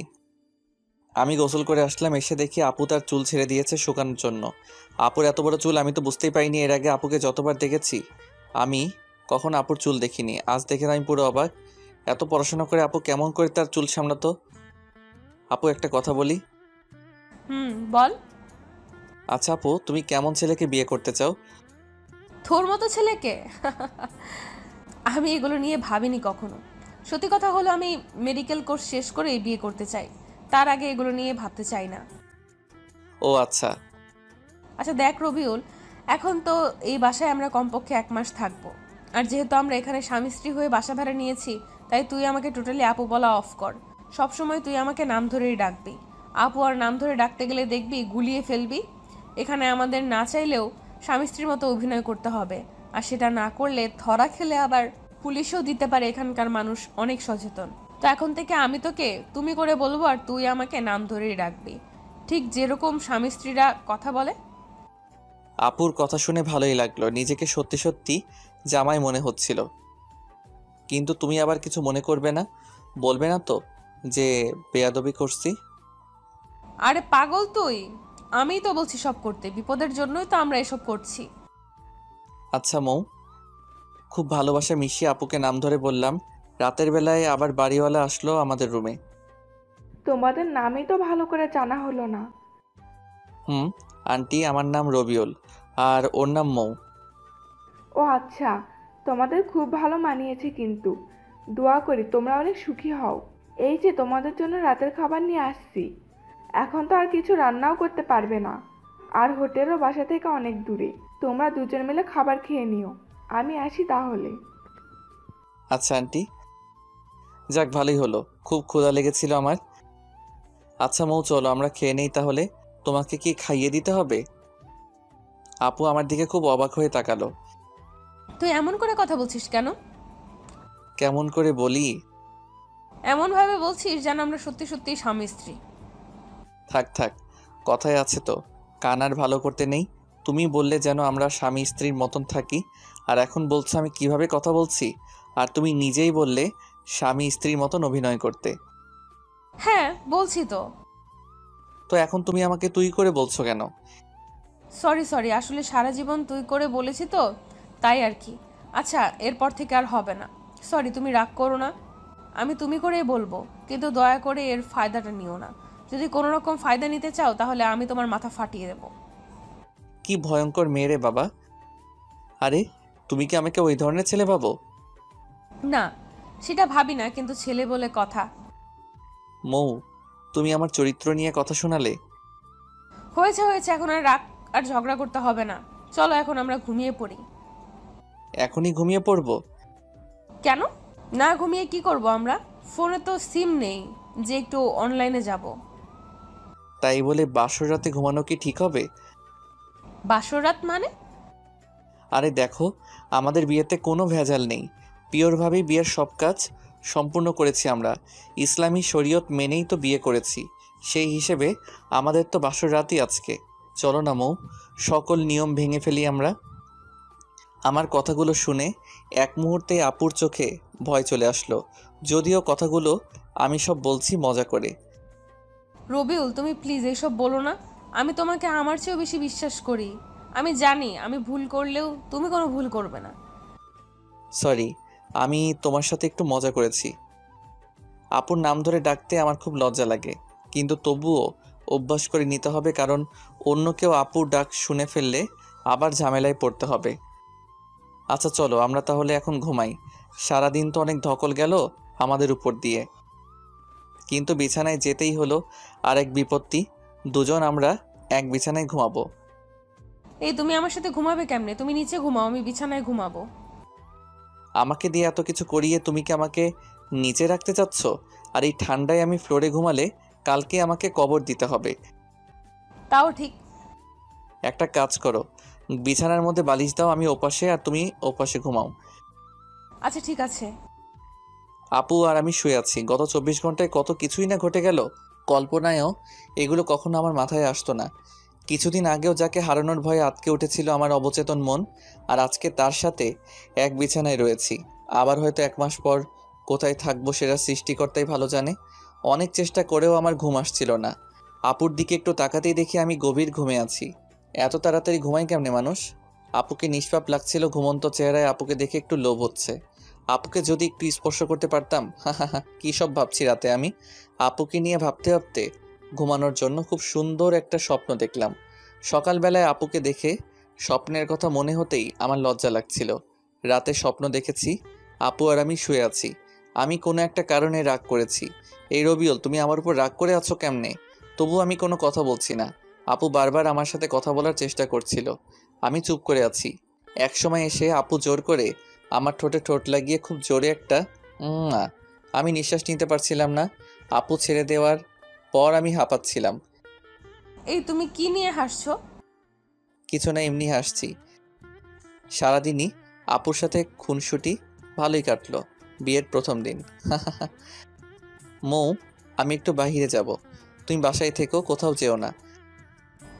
আমি গোসল করে আসলাম। এসে দেখি আপু তার চুল ছেড়ে দিয়েছে শুকানোর জন্য। আপুর এত বড় চুল আমি তো বুঝতেই পাইনি। এর আগে আপুকে যতবার দেখেছি আমি কখন আপুর চুল দেখিনি। আজ দেখে আমি পুরো অবাক। এত পড়াশোনা করে আপু কেমন করে তার চুল সামলাতো? আপু একটা কথা বলি। বল। আচ্ছা আপু, তুমি কেমন ছেলেকে বিয়ে করতে চাও? তোর মতো ছেলেকে? আমি এগুলো নিয়ে ভাবিনি কখনো। সত্যি কথা হলো, আমি মেডিকেল কোর্স শেষ করে বিয়ে করতে চাই। তার আগে এগুলো নিয়ে ভাবতে চাই না। ও আচ্ছা। আচ্ছা দেখ রবিউল, এখন তো এই বাসায় আমরা কমপক্ষে 1 মাস থাকবো। আর যেহেতু আমরা এখানে স্বামী স্ত্রী হয়ে বাসা ভাড়া নিয়েছি, তাই তুই আমাকে টোটালি আপু বলা অফ কর। সবসময় তুই আমাকে নাম ধরেই ডাকবি। আপু আর নাম ধরে ডাকতে গেলে দেখবি গুলিয়ে ফেলবি। এখানে আমাদের না চাইলেও স্বামী স্ত্রীর মতো অভিনয় করতে হবে, আর সেটা না করলে ধরা খেলে আবার পুলিশও দিতে পারে। এখানকার মানুষ অনেক সচেতন। তো এখন থেকে আমি তোকে তুমি করে বলবো, আর তুই আমাকে নাম ধরেই ডাকবি, ঠিক যেরকম স্বামী স্ত্রীরা কথা বলে। আপুর কথা শুনে ভালোই লাগলো। নিজেকে সত্যি সত্যি জামাই মনে হচ্ছিল। কিন্তু তুমি আবার কিছু মনে করবে না, বলবে না তো যে বেয়াদবি করছি? আরে পাগল তুই, আমিই তো বলছি সব করতে। বিপদের জন্যই তো আমরা এসব করছি। আচ্ছা মৌ, খুব ভালোবাসা মিশিয়ে আপুকে নাম ধরে বললাম, রাতের বেলায় আবার বাড়িওয়ালা আসলো আমাদের রুমে। তোমাদের নামই তো ভালো করে জানা হলো না। আন্টি, আমার নাম রবিউল আর ওর নাম মৌ। ও আচ্ছা, তোমাদের খুব ভালো মানিয়েছে, কিন্তু দোয়া করি তোমরা অনেক সুখী হও। এই যে তোমাদের জন্য রাতের খাবার নিয়ে আসছি। এখন তো আর কিছু রান্নাও করতে পারবে না, আর হোটেলও বাসা থেকে অনেক দূরে। তোমরা দুজন মিলে খাবার খেয়ে নিও, আমি আসি তাহলে। আচ্ছা আন্টি। যাক, ভালোই হলো, খুব ক্ষুধা লেগেছিল আমার। আচ্ছা মৌ, চলো আমরা খেয়ে নেই তাহলে। তোমাকে কি খাইয়ে দিতে হবে? আপু আমার দিকে খুব অবাক হয়ে তাকালো। তুই এমন করে কথা বলছিস কেন? কেমন করে বলি? এমন ভাবে বলছিস যেন আমরা সত্যি সত্যি স্বামী স্ত্রী। থাক থাক, কথায় আছে তো, কান আর ভালো করতে নেই। তুমি বললে যেন আমরা স্বামী স্ত্রীর মতন থাকি, আর এখন বলছো আমি কিভাবে কথা বলছি। আর তুমি নিজেই বললে স্বামী স্ত্রীর মতন অভিনয় করতে। হ্যাঁ বলছি তো। তো এখন তুমি আমাকে তুই করে বলছো কেন? সরি, আসলে সারা জীবন তুই করে বলেছি তো, তাই আর কি। আচ্ছা, এরপর থেকে আর হবে না। সরি, তুমি রাগ করো না। আমি তুমি করেই বলবো, কিন্তু দয়া করে এর ফায়দাটা নিও না। যদি কোনো রকম ফায়দা নিতে চাও তাহলে আমি তোমার মাথা ফাটিয়ে দেবো। কি ভয়ঙ্কর মেয়ে রে বাবা! আরে, তুমি কি আমাকে ওই ধরনের ছেলে ভাবো? না, সেটা ভাবি না, কিন্তু ছেলে বলে কথা। মৌ, তুমি আমার চরিত্র নিয়ে কথা শোনালে। হয়েছে, এখন আর রাগ আর ঝগড়া করতে হবে না। চলো এখন আমরা ঘুমিয়ে পড়ি। এখনই ঘুমিয়ে পড়বো? কেন? না ঘুমিয়ে কি করব আমরা? ফোনে তো সিম নেই যে একটু অনলাইনে যাব। তাই বলে বাসর রাতে ঘুমানো কি ঠিক হবে? বাসর রাত মানে? আরে দেখো, আমাদের বিয়েতে কোনো ভেজাল নেই। পিওরভাবেই বিয়ের সব কাজ সম্পূর্ণ করেছি আমরা। ইসলামী শরীয়ত মেনেই তো বিয়ে করেছি। সেই হিসেবে আমাদের তো বাসর রাতই আজকে। চলো না মৌ, সকল নিয়ম ভেঙে ফেলি আমরা। আমার কথাগুলো শুনে এক মুহূর্তে আপুর চোখে ভয় চলে আসলো, যদিও কথাগুলো আমি সব বলছি মজা করে। রবিউল, তুমি প্লিজ এইসব বলো না। আমি তোমাকে আমার চেয়েও বেশি বিশ্বাস করি। আমি জানি আমি ভুল করলেও তুমি কোনো ভুল করবে না। সরি, আমি তোমার সাথে একটু মজা করেছি। আপুর নাম ধরে ডাকতে আমার খুব লজ্জা লাগে, কিন্তু তবুও অভ্যাস করে নিতে হবে, কারণ অন্য কেউ আপুর ডাক শুনে ফেললে আবার ঝামেলায় পড়তে হবে। আচ্ছা চলো আমরা তাহলে এখন ঘুমাই। সারাদিন তো অনেক ধকল গেল আমাদের উপর দিয়ে, কিন্তু বিছানায় যেতেই হলো। আর এক বিপত্তি, দুজন আমরা এক বিছানায় ঘুমাবো। এই তুমি আমার সাথে ঘুমাবে কেমনে? তুমি নিচে ঘুমাও, আমি বিছানায় ঘুমাবো। আমাকে দিয়ে এত কিছু করিয়ে তুমি কি আমাকে নিচে রাখতে চাচ্ছ? আর এই ঠান্ডায় আমি ফ্লোরে ঘুমালে কালকে আমাকে কবর দিতে হবে। তাও ঠিক। একটা কাজ করো, বিছানার মধ্যে বালিশ দাও, আমি ওপাশে আর তুমি ওপাশে ঘুমাও। আচ্ছা ঠিক আছে। আপু আর আমি শুয়ে আছি। গত 24 ঘন্টায় কত কিছুই না ঘটে গেল। কল্পনায়ও এগুলো কখনো আমার মাথায় আসতো না। কিছুদিন আগেও যাকে হারানোর ভয়ে আটকে উঠেছিল আমার অবচেতন মন, আর আজকে তার সাথে এক বিছানায় রয়েছি। আবার হয়তো 1 মাস পর কোথায় থাকবো সেটা সৃষ্টিকর্তাই ভালো জানে। অনেক চেষ্টা করেও আমার ঘুম আসছিল না। আপুর দিকে একটু তাকাতেই দেখি আমি গভীর ঘুমে আছি। এত তাড়াতাড়ি ঘুমায় কেমনে মানুষ? আপুকে নিষ্পাপ লাগছিল ঘুমন্ত চেহারায়। আপুকে দেখে একটু লোভ হচ্ছে। আপুকে যদি একটু স্পর্শ করতে পারতাম। কী সব ভাবছি রাতে আমি। আপুকে নিয়ে ভাবতে ভাবতে ঘুমানোর জন্য খুব সুন্দর একটা স্বপ্ন দেখলাম। সকালবেলায় আপুকে দেখে স্বপ্নের কথা মনে হতেই আমার লজ্জা লাগছিল। রাতে স্বপ্ন দেখেছি আপু আর আমি শুয়ে আছি। আমি কোনো একটা কারণে রাগ করেছি। এই রবিউল, তুমি আমার উপর রাগ করে আছো কেমনে? তবু আমি কোনো কথা বলছি না। আপু বারবার আমার সাথে কথা বলার চেষ্টা করছিল। আমি চুপ করে আছি। একসময় এসে আপু জোর করে আমার ঠোঁটে ঠোঁট লাগিয়ে খুব জোরে একটা আমি নিঃশ্বাস নিতে পারছিলাম না। আপু ছেড়ে দেওয়ার পর আমি হাঁপাচ্ছিলাম। এই তুমি কি নিয়ে হাসছো? কিছু না, এমনি হাসছি। সারাদিনই আপুর সাথে খুনসুটি ভালোই কাটলো। বিয়ের প্রথম দিন। মৌ, আমি একটু বাইরে যাব, তুমি বাসায় থেকো, কোথাও যেও না।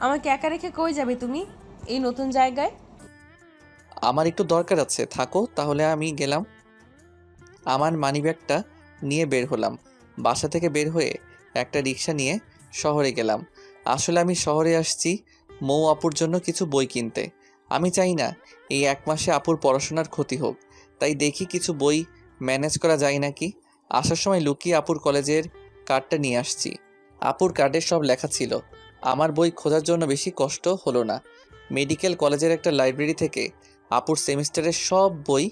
আমাকে একা রেখে কই যাবে তুমি এই নতুন জায়গায়? আমার একটু দরকার আছে, থাকো তাহলে। আমি গেলাম। আমার মানিব্যাগটা নিয়ে বের হলাম। বাসা থেকে বের হয়ে একটা রিক্সা নিয়ে শহরে গেলাম। আসলে আমি শহরে আসছি মৌ আপুর জন্য কিছু বই কিনতে। আমি চাই না এই 1 মাসে আপুর পড়াশোনার ক্ষতি হোক, তাই দেখি কিছু বই ম্যানেজ করা যায় নাকি। আসার সময় লুকিয়ে আপুর কলেজের কার্ডটা নিয়ে আসছি। আপুর কার্ডে সব লেখা ছিল। আমার বই খোঁজার জন্য বেশি কষ্ট হলো না। মেডিকেল কলেজের একটা লাইব্রেরি থেকে আপুর সেমিস্টারের সব বই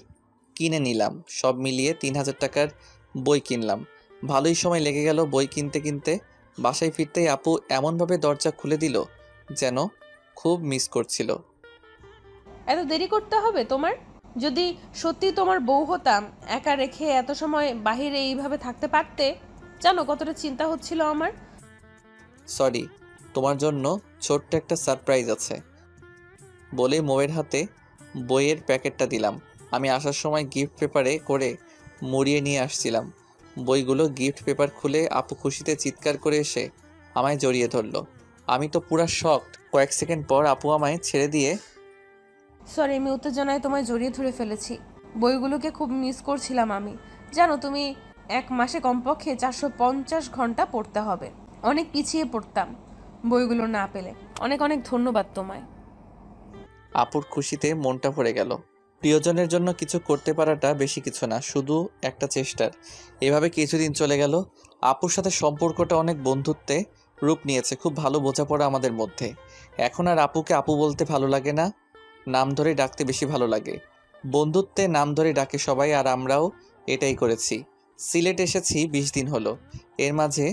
কিনে নিলাম। সব মিলিয়ে 3000 টাকার বই কিনলাম। ভালোই সময় লেগে গেল বই কিনতে কিনতে। বাসায় ফিরতেই আপু এমনভাবে দরজা খুলে দিল যেন খুব মিস করছিল। এত দেরি করতে হবে তোমার? যদি সত্যি তোমার বউ হতাম, একা রেখে এত সময় বাহিরে এইভাবে থাকতে পারতে? জানো কতটা চিন্তা হচ্ছিল আমার। সরি, তোমার জন্য ছোট্ট একটা সারপ্রাইজ আছে বলে মৌয়ের হাতে বইয়ের প্যাকেটটা দিলাম। আমি আসার সময় গিফট পেপারে করে মুড়িয়ে নিয়ে আসছিলাম। বইগুলো গিফট পেপার খুলে আপু খুশিতে চিৎকার করে এসে আমায় জড়িয়ে ধরলো। আমি তো পুরা শকড। কয়েক সেকেন্ড পর আপু আমায় ছেড়ে দিয়ে সরি, আমি উত্তেজনায় তোমায় জড়িয়ে ধরে ফেলেছি। বইগুলোকে খুব মিস করছিলাম আমি। জানো তুমি 1 মাসে কমপক্ষে 450 ঘন্টা পড়তে হবে। অনেক পিছিয়ে পড়তাম বইগুলো না পেলে। অনেক অনেক ধন্যবাদ তোমায়। আপুর খুশিতে মনটা ভরে গেল। প্রিয়জনের জন্য কিছু করতে পারাটা বেশি কিছু না, শুধু একটা চেষ্টার। এভাবে কিছুদিন চলে গেল। আপুর সাথে সম্পর্কটা অনেক বন্ধুত্বে রূপ নিয়েছে। খুব ভালো বোঝাপড়া আমাদের মধ্যে। এখন আর আপুকে আপু বলতে ভালো লাগে না, নাম ধরে ডাকতে বেশি ভালো লাগে। বন্ধুত্বে নাম ধরে ডাকে সবাই, আর আমরাও এটাই করেছি। সিলেট এসেছি 20 দিন হলো। এর মাঝে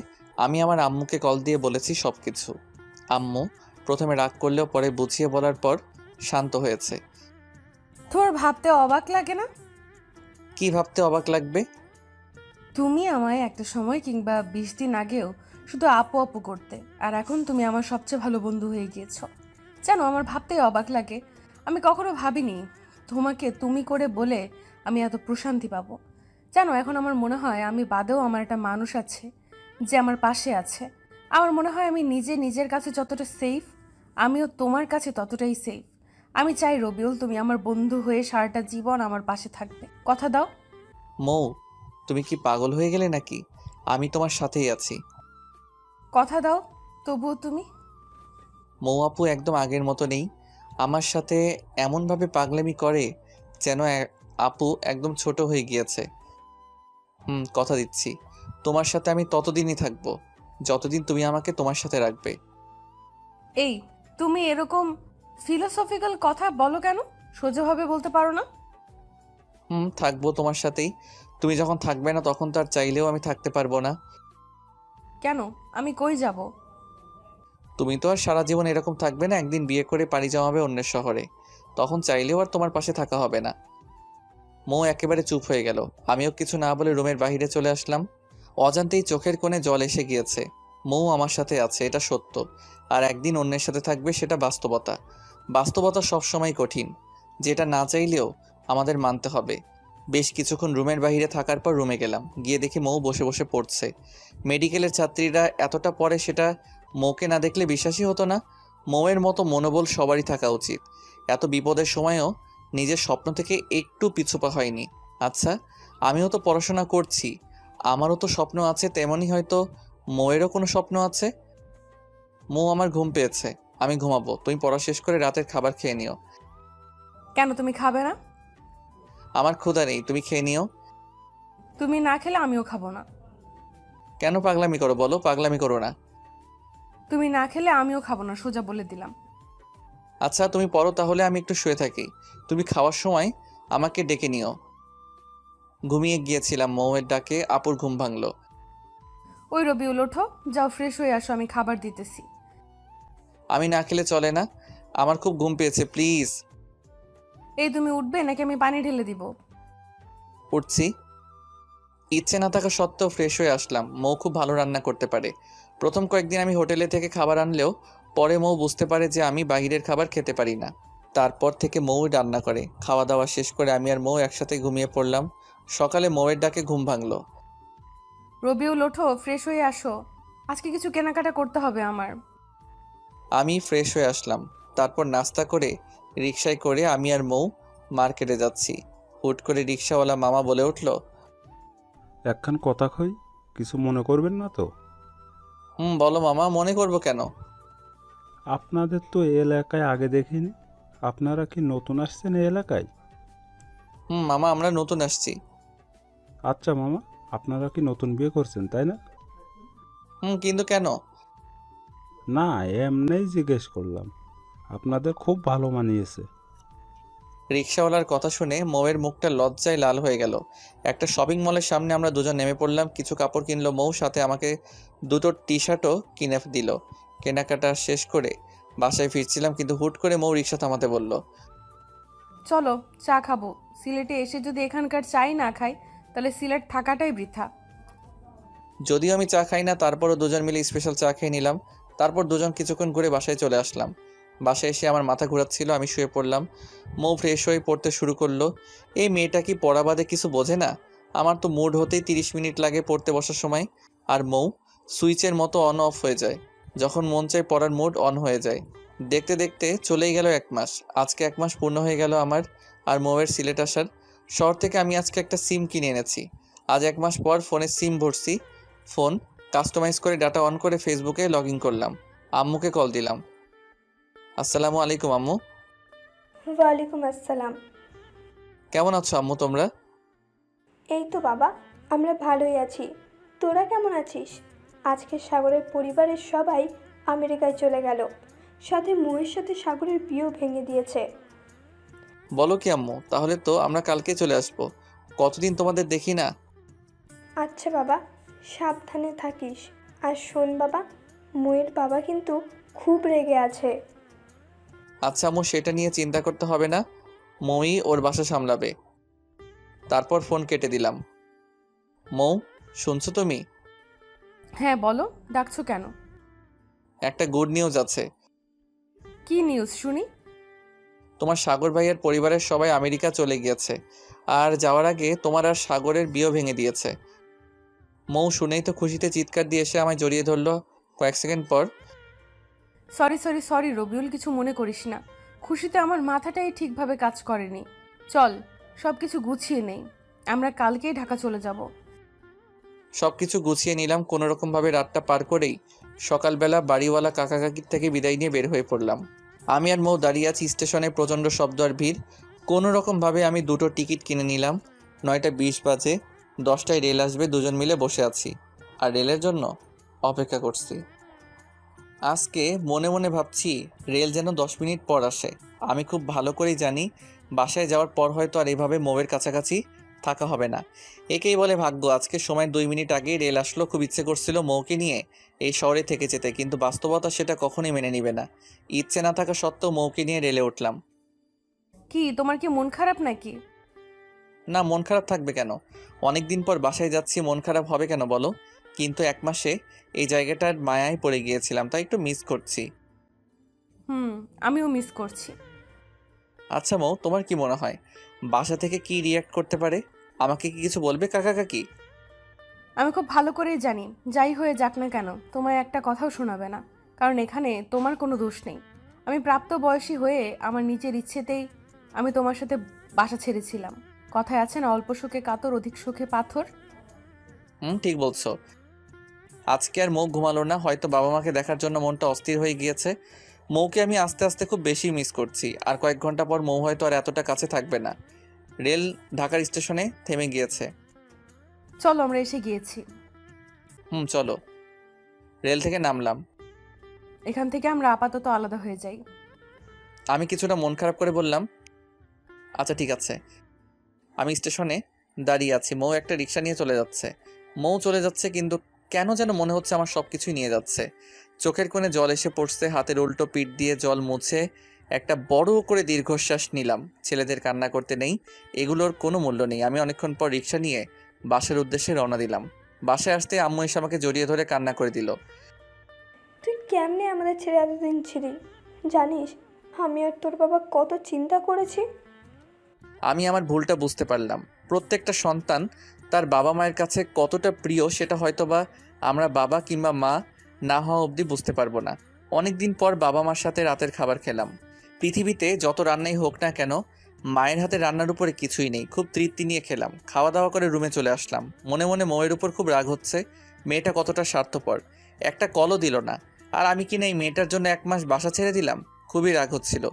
আমি আমার আম্মুকে কল দিয়ে বলেছি সব কিছু। আম্মু প্রথমে রাগ করলেও পরে বুঝিয়ে বলার পর শান্ত হয়েছে। তোমার ভাবতে অবাক লাগে না? কি ভাবতে অবাক লাগবে? তুমি আমায় একটা সময় কিংবা 20 দিন আগেও শুধু আপু আপু করতে, আর এখন তুমি আমার সবচেয়ে ভালো বন্ধু হয়ে গিয়েছো। জানো আমার ভাবতেই অবাক লাগে। আমি কখনো ভাবিনি তোমাকে তুমি করে বলে আমি এত প্রশান্তি পাবো। জানো এখন আমার মনে হয় আমি বাদেও আমার একটা মানুষ আছে যে আমার পাশে আছে। আমার মনে হয় আমি নিজের কাছে যতটা সেফ, আমিও তোমার কাছে ততটাই সেফ। আমি চাই রবিউল তুমি আমার বন্ধু হয়ে সারাটা জীবন আমার পাশে থাকবে। কথা দাও। মৌ, তুমি কি পাগল হয়ে গেলে নাকি? আমি তোমার সাথেই আছি। কথা দাও তবুও তুমি। মৌ আপু একদম আগের মতো নেই। আমার সাথে এমনভাবে পাগলামি করে যেন আপু একদম ছোট হয়ে গিয়েছে। কথা দিচ্ছি, তোমার সাথে আমি ততদিনই থাকবো যতদিন তুমি আমাকে তোমার সাথে রাখবে। এই তুমি এরকম ফিলোসফিক্যাল কথা বলো কেন? সোজাভাবে বলতে পারো না? থাকবো তোমার সাথেই। তুমি যখন থাকবে না তখন তো আর চাইলেও আমি থাকতে পারবো না। কেন? আমি কই যাব? তুমি তো আর সারা জীবন এরকম থাকবে না। একদিন বিয়ে করে পাড়ি জমাবে অন্যের শহরে, তখন চাইলেও আর তোমার পাশে থাকা হবে না। মৌ একেবারে চুপ হয়ে গেল। আমিও কিছু না বলে রুমের বাইরে চলে আসলাম। অজান্তেই চোখের কোণে জল এসে গিয়েছে। মৌ আমার সাথে আছে, এটা সত্য। আর একদিন অন্যের সাথে থাকবে, সেটা বাস্তবতা। বাস্তবতা সবসময় কঠিন, যেটা না চাইলেও আমাদের মানতে হবে। বেশ কিছুক্ষণ রুমের বাইরে থাকার পর রুমে গেলাম। গিয়ে দেখি মৌ বসে বসে পড়ছে। মেডিকেলের ছাত্রীরা এতটা পড়ে সেটা মৌকে না দেখলে বিশ্বাসই হতো না। মৌয়ের মতো মনোবল সবারই থাকা উচিত। এত বিপদের সময়ও নিজের স্বপ্ন থেকে একটু পিছুপা হয়নি। আচ্ছা, আমিও তো পড়াশোনা করছি, আমারও তো স্বপ্ন আছে, তেমনই হয়তো মৌয়েরও কোনো স্বপ্ন আছে। মৌ, আমার ঘুম পেয়েছে, আমি ঘুমাবো। তুমি পড়া শেষ করে রাতের খাবার খেয়ে নিও। কেন তুমি খাবে না? আমার ক্ষুধা নেই, তুমি খেয়ে নিও। তুমি না খেলে আমিও খাবো না। কেন পাগলামি করো বলো? পাগলামি করো না। তুমি না খেলে আমিও খাবো না, সোজা বলে দিলাম। আচ্ছা তুমি পড়ো তাহলে, আমি একটু শুয়ে থাকি। তুমি খাওয়ার সময় আমাকে ডেকে নিও। ঘুমিয়ে গিয়েছিলাম, মৌয়ের ডাকে আপুর ঘুম ভাঙলো। ওই রবিউল, ওঠো, যাও ফ্রেশ হয়ে আসো, আমি খাবার দিতেছি। আমি না খেলে চলে না, আমার খুব ঘুম পেয়েছে, প্লিজ। এই তুমি উঠবে নাকি আমি পানি ঢেলে দিব? উঠছি। ইচ্ছে না থাকা সত্ত্বেও ফ্রেশ হয়ে আসলাম। মৌ খুব ভালো রান্না করতে পারে। প্রথম কয়েকদিন আমি হোটেলে থেকে খাবার আনলেও পরে মৌ বুঝতে পারে যে আমি বাইরের খাবার খেতে পারি না। তারপর থেকে মৌ রান্না করে। খাওয়া দাওয়া শেষ করে আমি আর মৌ একসাথে ঘুমিয়ে পড়লাম। সকালে মৌয়ের ডাকে ঘুম ভাঙলো। রবিউল, ওঠো, ফ্রেশ হয়ে আসো, আজকে কিছু কেনাকাটা করতে হবে আমার। আমি ফ্রেশ হয়ে আসলাম। তারপর নাস্তা করে রিকশায় করে আমি আর মৌ মার্কেটে যাচ্ছি। হুট করে রিকশাওয়ালা মামা বলে উঠল, একখান কথা কই, কিছু মনে করবেন না তো? বলো মামা, মনে করবো কেন? আপনাদের তো এই এলাকায় আগে দেখিনি। আপনারা কি নতুন আসছেন এই এলাকায়? মামা, আমরা নতুন আসছি। আচ্ছা মামা, আপনারা কি নতুন বিয়ে করছেন তাই না? কিন্তু কেন? না, এমনিই জিজ্ঞেস করলাম। আপনাদের খুব ভালো মানিয়েছে। রিক্সাওয়ালার কথা শুনে মৌয়ের মুখটা লজ্জায় লাল হয়ে গেল। একটা শপিং মলের সামনে আমরা দুজন নেমে পড়লাম। কিছু কাপড় কিনলো মৌ, সাথে আমাকে দুটো টি শার্টও কিনে দিল। কেনাকাটা শেষ করে বাসায় ফিরছিলাম, কিন্তু হুট করে মৌ রিক্সা থামাতে বলল, চলো চা খাবো। সিলেটে এসে যদি এখানকার চাই না খাই তাহলে সিলেট থাকাটাই বৃথা। যদিও আমি চা খাই না, তারপরও দুজন মিলে স্পেশাল চা খেয়ে নিলাম। তারপর দুজন কিছুক্ষণ ঘুরে বাসায় চলে আসলাম। বাসায় এসে আমার মাথা ঘোরাচ্ছিল, আমি শুয়ে পড়লাম। মৌ ফ্রেশ হয়ে পড়তে শুরু করলো। এই মেয়েটা কি পড়া বাদে কিছু বোঝে না? আমার তো মুড হতেই 30 মিনিট লাগে পড়তে বসার সময়, আর মৌ সুইচের মতো অন অফ হয়ে যায়। যখন মন চায় পড়ার মুড অন হয়ে যায়। দেখতে দেখতে চলেই গেল 1 মাস। আজকে 1 মাস পূর্ণ হয়ে গেল আমার আর মৌয়ের সিলেট আসার। শহর থেকে আমি আজকে একটা সিম কিনে এনেছি। আজ 1 মাস পর ফোনে সিম ভরছি। ফোন কাস্টমাইজ করে ডাটা অন করে ফেসবুকে লগ ইন করলাম। আম্মুকে কল দিলাম। আসসালামু আলাইকুম আম্মু। ওয়ালাইকুম আসসালাম। কেমন আছো আম্মু তোমরা? এই তো বাবা, আমরা ভালোই আছি। তোরা কেমন আছিস? আজকে সাগরের পরিবারের সবাই আমেরিকায় চলে গেল। সাথে মৌয়ের সাথে সাগরের বিয়েও ভেঙে দিয়েছে। বলো কি আম্মু, তাহলে তো আমরা কালকে চলে আসবো। কতদিন তোমাদের দেখি না। আচ্ছা বাবা, সাবধানে থাকিস। আর শোন বাবা, মৌয়ের বাবা কিন্তু খুব রেগে আছে। আচ্ছা আম্মু, সেটা নিয়ে চিন্তা করতে হবে না, মৌই ওর বাসা সামলাবে। তারপর ফোন কেটে দিলাম। মৌ, শুনছো তুমি? হ্যাঁ বলো, ডাকছো কেন? একটা গুড নিউজ আছে। কি নিউজ শুনি? তোমার সাগর ভাইয়ের পরিবারের সবাই আমেরিকা চলে গিয়েছে, আর যাওয়ার আগে তোমার আর সাগরের বিয়েও ভেঙে দিয়েছে। মৌ শুনেই তো খুশিতে চিৎকার দিয়ে এসে আমায় জড়িয়ে ধরলো। কয়েক সেকেন্ড পর, সরি রবিউল, কিছু মনে করিস না। খুশিতে আমার মাথাটাই ঠিকভাবে কাজ করেনি। চল সব কিছু গুছিয়ে নেই, আমরা কালকেই ঢাকা চলে যাব। সবকিছু গুছিয়ে নিলাম। কোনোরকমভাবে রাতটা পার করেই সকালবেলা বাড়িওয়ালা কাকা কাকির থেকে বিদায় নিয়ে বের হয়ে পড়লাম। আমি আর মৌ দাঁড়িয়ে আছি স্টেশনে, প্রচণ্ড শব্দ আর ভিড়। কোনোরকমভাবে আমি দুটো টিকিট কিনে নিলাম। 9টা 20 বাজে, 10টায় রেল আসবে। দুজন মিলে বসে আছি আর রেলের জন্য অপেক্ষা করছি। আজকে মনে মনে ভাবছি রেল যেন 10 মিনিট পর আসে। আমি খুব ভালো করেই জানি বাসায় যাওয়ার পর হয়তো আর এভাবে মৌয়ের কাছাকাছি থাকা হবে না। একেই বলে ভাগ্য। আজকে সময় 2 মিনিট আগেই রেল আসলো। খুব ইচ্ছে করছিল মৌকে নিয়ে এই শহরে থেকে যেতে, কিন্তু বাস্তবতা সেটা কখনোই মেনে নিবে না। ইচ্ছে না থাকা সত্ত্বেও মৌকে নিয়ে রেলে উঠলাম। কি তোমার কি মন খারাপ নাকি? না, মন খারাপ থাকবে কেন? অনেক দিন পর বাসায় যাচ্ছি, মন খারাপ হবে কেন বলো? কিন্তু 1 মাসে এই জায়গাটার মায়ায় পড়ে গিয়েছিলাম, তাই একটু মিস করছি। আমিও মিস করছি। আচ্ছা মৌ, তোমার কি মনে হয় বাসা থেকে কি রিয়্যাক্ট করতে পারে? আমাকে কি কিছু বলবে কাকা কাকি? আমি খুব ভালো করেই জানি, যাই হয়ে যাক না কেন তোমায় একটা কথাও শোনাবে না, কারণ এখানে তোমার কোনো দোষ নেই। আমি প্রাপ্তবয়স্ী হয়ে আমার নিজের ইচ্ছেতেই আমি তোমার সাথে বাসা ছেড়েছিলাম। কথায় আছে না, অল্প সুখে কাতর অধিক সুখে পাথর। ঠিক বলছো। আজকে আর মৌ ঘুমালো না, হয়তো বাবা মাকে দেখার জন্য মনটা অস্থির হয়ে গিয়েছে। মৌকে আমি আস্তে আস্তে খুব বেশি মিস করছি। আর কয়েক ঘন্টা পর মৌ হয়তো আর এতটা কাছে থাকবে না। রেল ঢাকার স্টেশনে থেমে গিয়েছে। চলো, আমরা এসে গিয়েছি। চলো। রেল থেকে নামলাম। এখান থেকে আমরা আপাতত আলাদা হয়ে যাই। আমি কিছুটা মন খারাপ করে বললাম, আচ্ছা ঠিক আছে। আমি স্টেশনে দাঁড়িয়ে আছি, মৌ একটা রিক্সা নিয়ে চলে যাচ্ছে। মৌ চলে যাচ্ছে, কিন্তু কেন যেন মনে হচ্ছে আমার সব কিছুই নিয়ে যাচ্ছে। চোখের কোণে জল এসে পড়ছে, হাতের উল্টো পিঠ দিয়ে জল মুছে একটা বড় করে দীর্ঘশ্বাস নিলাম। ছেলেদের কান্না করতে নেই, এগুলোর কোনো মূল্য নেই। আমি অনেকক্ষণ পর রিক্সা নিয়ে বাসের উদ্দেশ্যে রওনা দিলাম। বাসায় আসতে আম্মু এসে আমাকে জড়িয়ে ধরে কান্না করে দিল। তুই কেমনে আমাদের ছেড়ে এতদিন ছিলি? জানিস আমি আর তোর বাবা কত চিন্তা করেছি। আমি আমার ভুলটা বুঝতে পারলাম। প্রত্যেকটা সন্তান তার বাবা মায়ের কাছে কতটা প্রিয় সেটা হয়তোবা আমরা বাবা কিংবা মা না হওয়া অবধি বুঝতে পারবো না। অনেক দিন পর বাবা মার সাথে রাতের খাবার খেলাম। পৃথিবীতে যত রান্নাই হোক না কেন, মায়ের হাতে রান্নার উপরে কিছুই নেই। খুব তৃপ্তি নিয়ে খেলাম, খাওয়া দাওয়া করে রুমে চলে আসলাম। মনে মনে মৌয়ের উপর খুব রাগ হচ্ছে। মেয়েটা কতটা স্বার্থপর, একটা কলও দিল না। আর আমি কিনা এই মেয়েটার জন্য 1 মাস বাসা ছেড়ে দিলাম। খুবই রাগ হচ্ছিল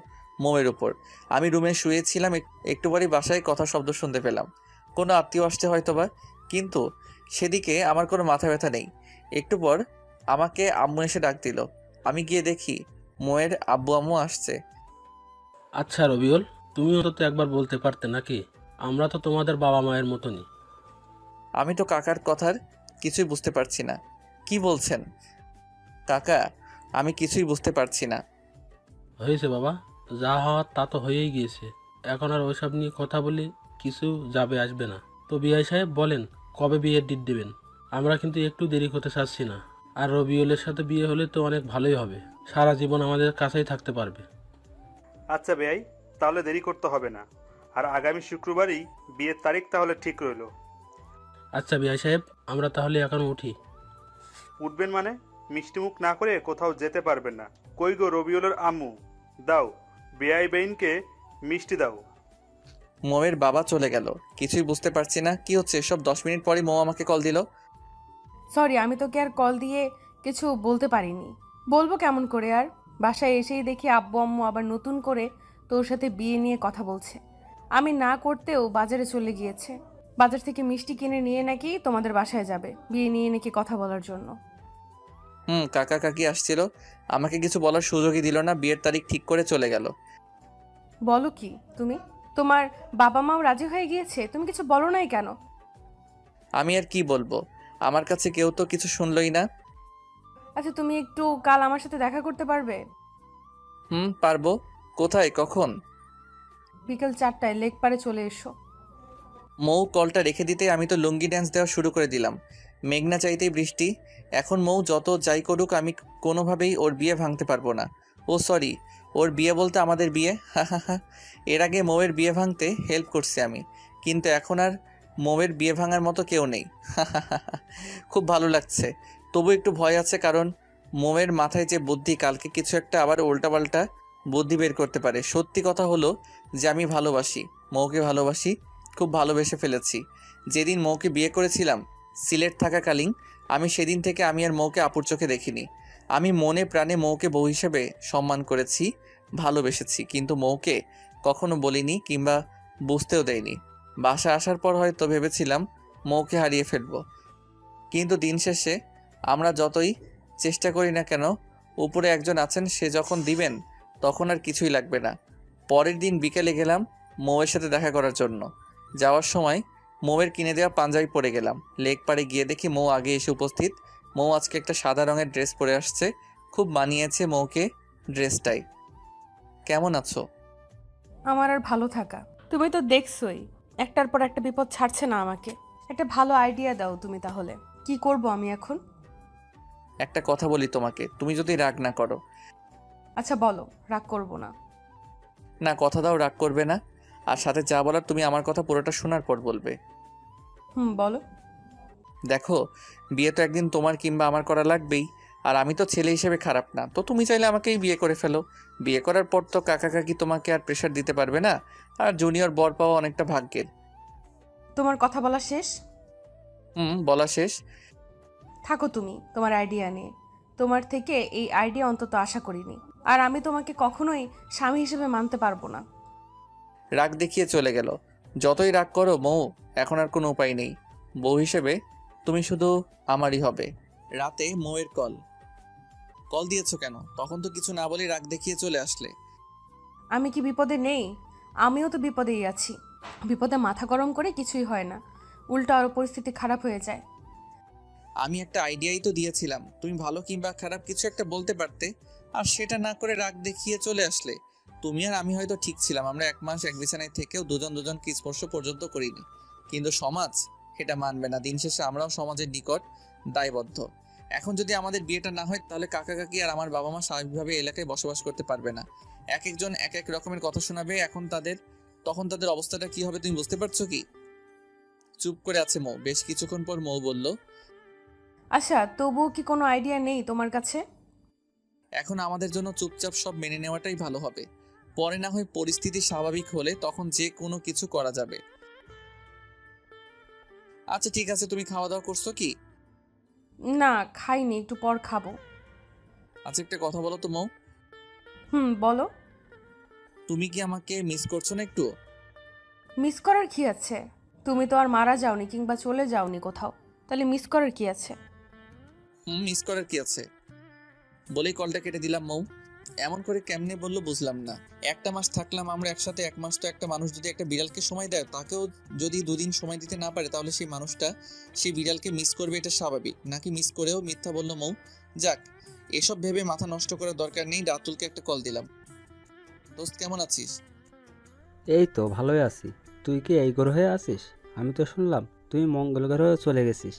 মৌয়ের উপর। আমি রুমে শুয়েছিলাম, একটু বাড়ি বাসায় কথা শব্দ শুনতে পেলাম। কোনো আত্মীয় আসছে হয়তোবা। কিন্তু সেদিকে আমার কোনো মাথা ব্যথা নেই। একটু পর আমাকে আম্মু এসে ডাক দিল। আমি গিয়ে দেখি মোয়ের আব্বু আম্মু আসছে। আচ্ছা রবিউল, তুমি অন্তত একবার বলতে পারতে নাকি? আমরা তো তোমাদের বাবা মায়ের মতনই। আমি তো কাকার কথার কিছুই বুঝতে পারছি না। কি বলছেন কাকা? আমি কিছুই বুঝতে পারছি না। হয়েছে বাবা, যা হওয়ার তা তো হয়েই গিয়েছে। এখন আর ওইসব নিয়ে কথা বলি কিছু যাবে আসবে না। তো বিআই সাহেব বলেন কবে বিয়ের ডেট দেবেন? আমরা কিন্তু একটু দেরি করতে চাচ্ছি না। আর রবিউলের সাথে বিয়ে হলে তো অনেক ভালোই হবে, সারা জীবন আমাদের কাছেই থাকতে পারবে। আচ্ছা বেয়াই, তাহলে দেরি করতে হবে না। আর আগামী শুক্রবারই বিয়ের তারিখ তাহলে ঠিক রইল। আচ্ছা বিআই সাহেব, আমরা তাহলে এখন উঠি। উঠবেন মানে? মিষ্টিমুখ না করে কোথাও যেতে পারবেন না। কই গো রবিউলের আম্মু, দাও বেয়াই বেইনকে মিষ্টি দাও। মোয়ের বাবা চলে গেল। কিছুই বুঝতে পারছি না কি হচ্ছে এসব। 10 মিনিট পরই মৌ আমাকে কল দিল। সরি, আমি তোকে আর কল দিয়ে কিছু বলতে পারিনি। বলবো কেমন করে আর? বাসায় এসেই দেখি আব্বু আম্মু আবার নতুন করে তোর সাথে বিয়ে নিয়ে কথা বলছে। আমি না করতেও বাজারে চলে গিয়েছে। বাজার থেকে মিষ্টি কিনে নিয়ে নাকি তোমাদের বাসায় যাবে, বিয়ে নিয়ে নাকি কথা বলার জন্য। কাকা কাকি আসছিল, আমাকে কিছু বলার সুযোগই দিল না। বিয়ের তারিখ ঠিক করে চলে গেল। বলো কি তুমি? তোমার বাবা মাও রাজি হয়ে গিয়েছে, তুমি কিছু বলো নাই কেন? আমি আর কি বলবো, আমার কাছে কেউ তো কিছু শুনলই না। আচ্ছা, তুমি একটু কাল আমার সাথে দেখা করতে পারবে? পারবো। কোথায়, কখন? বিকেল 4টায় লেক পারে চলে এসো। মৌ কলটা রেখে দিতে আমি তো লুঙ্গি ড্যান্স দেওয়া শুরু করে দিলাম। মেঘনা চাইতেই বৃষ্টি। এখন মৌ যত যাই করুক আমি কোনোভাবেই ওর বিয়ে ভাঙতে পারবো না। ও সরি, ওর বিয়ে বলতে আমাদের বিয়ে। হা। এর আগে মৌয়ের বিয়ে ভাঙতে হেল্প করছি আমি, কিন্তু এখন আর মৌয়ের বিয়ে ভাঙার মতো কেউ নেই। খুব ভালো লাগছে, তবু একটু ভয় আছে, কারণ মৌয়ের মাথায় যে বুদ্ধি, কালকে কিছু একটা আবার উল্টাপাল্টা বুদ্ধি বের করতে পারে। সত্যি কথা হলো যে আমি ভালোবাসি, মৌকে ভালোবাসি, খুব ভালোবেসে ফেলেছি। যেদিন মৌকে বিয়ে করেছিলাম সিলেট থাকাকালীন, আমি সেদিন থেকে আমি আর মৌকে আপুর চোখে দেখিনি। আমি মনে প্রাণে মৌকে বউ হিসেবে সম্মান করেছি, ভালোবেসেছি, কিন্তু মৌকে কখনো বলিনি কিংবা বুঝতেও দেয়নি। বাসা আসার পর হয়তো ভেবেছিলাম মৌকে হারিয়ে ফেলবো, কিন্তু দিন শেষে আমরা যতই চেষ্টা করি না কেন, উপরে একজন আছেন, সে যখন দিবেন তখন আর কিছুই লাগবে না। পরের দিন বিকেলে গেলাম মৌয়ের সাথে দেখা করার জন্য। যাওয়ার সময় মৌয়ের কিনে দেওয়া পাঞ্জাবি পরে গেলাম। লেক পাড়ে গিয়ে দেখি মৌ আগে এসে উপস্থিত। মৌ আজকে একটা সাদা রঙের ড্রেস পরে আসছে, খুব মানিয়েছে মৌকে ড্রেসটাই। কেমন আছো? আমার আর ভালো থাকা, তুমি তো দেখছোই একটার পর একটা বিপদ ছাড়ছে না আমাকে। একটা ভালো আইডিয়া দাও তুমি, তাহলে কি করব আমি এখন? একটা কথা বলি তোমাকে, তুমি যদি রাগ না করো। আচ্ছা বলো, রাগ করব না। না, কথা দাও রাগ করবে না। আর সাথে যা বলার তুমি আমার কথা পুরোটা শোনার পর বলবে। বলো। দেখো, বিয়ে তো একদিন তোমার কিংবা আমার করা লাগবেই। আর আমি তো ছেলে হিসেবে খারাপ না, তো তুমি চাইলে আমাকেই বিয়ে করে ফেলো। বিয়ে করার পর তো কাকা কাকি তোমাকে আর প্রেশার দিতে পারবে না, আর জুনিয়র বর পাওয়া অনেকটা ভাগ্যের। তোমার কথা বলা শেষ? বলা শেষ। থাকো তুমি তোমার আইডিয়া নিয়ে। তোমার থেকে এই আইডিয়া অন্তত আশা করিনি। আর আমি তোমাকে কখনোই স্বামী হিসেবে মানতে পারবো না। রাগ দেখিয়ে চলে গেল। যতই রাগ করো মৌ, এখন আর কোনো উপায় নেই। বউ হিসেবে তুমি শুধু আমারই হবে। রাতে মৌয়ের কল দিয়েছো কেন? তখন তো কিছু না বলে রাগ দেখিয়ে চলে আসলে। আমি কি বিপদে নেই? আমিও তো বিপদেই আছি। বিপদে মাথা গরম করে কিছুই হয় না, উল্টো আরো পরিস্থিতি খারাপ হয়ে যায়। আমি একটা আইডিয়াই তো দিয়েছিলাম, তুমি ভালো কিংবা খারাপ কিছু একটা বলতে পারতে, আর সেটা না করে রাগ দেখিয়ে চলে আসলে। তুমি আর আমি হয়তো ঠিক ছিলাম, আমরা 1 মাস এক বিছানায় থেকেও দুজন স্পর্শ পর্যন্ত করিনি, কিন্তু সমাজ এটা মানবে না। দিন শেষে আমরাও সমাজের নিকট দায়বদ্ধ। এখন যদি আমাদের বিয়েটা না হয়, তাহলে কাকা কাকি আর আমার বাবা মা স্বাভাবিকভাবে এলাকায় বসবাস করতে পারবে না। এক একজন এক এক রকমের কথা শোনাবে। তখন তাদের অবস্থাটা কি হবে তুমি বুঝতে পারছো কি? চুপ করে আছে মৌ। বেশ কিছুক্ষণ পর মৌ বলল, আচ্ছা, তবুও কি কোনো আইডিয়া নেই তোমার কাছে? এখন আমাদের জন্য চুপচাপ সব মেনে নেওয়াটাই ভালো হবে। পরে না হয় পরিস্থিতি স্বাভাবিক হলে তখন যে কোনো কিছু করা যাবে। আচ্ছা ঠিক আছে, তুমি খাওয়া দাওয়া করছো কি? না, খাইনি, একটু পর খাবো। আচ্ছা একটা কথা বলো তো মৌ। বলো। তুমি কি আমাকে মিস করছো না একটু? মিস করার কি আছে? তুমি তো আর মারা যাওনি কিংবা চলে যাওনি কোথাও, তাহলে মিস করার কি আছে? মিস করার কি আছে বলেই কলটা কেটে দিলাম। মৌ এমন করে কেমনে বললো বুঝলাম না। একটা মাস থাকলাম আমরা একসাথে, এক মাস তো একটা মানুষ যদি একটা বিড়ালকে সময় দেয়, তাকেও যদি দুদিন সময় দিতে না পারে, তাহলে সেই মানুষটা সেই বিড়ালকে মিস করবে, এটা স্বাভাবিক নাকি? মিস করেও মিথ্যা বললো মৌ। যাক, এসব ভেবে মাথা নষ্ট করার দরকার নেই। রাতুলকে একটা কল দিলাম। দোস্ত কেমন আছিস? এই তো ভালোই আছি। তুই কি এই গ্রহে আছিস? আমি তো শুনলাম তুই মঙ্গল গ্রহে চলে গেছিস।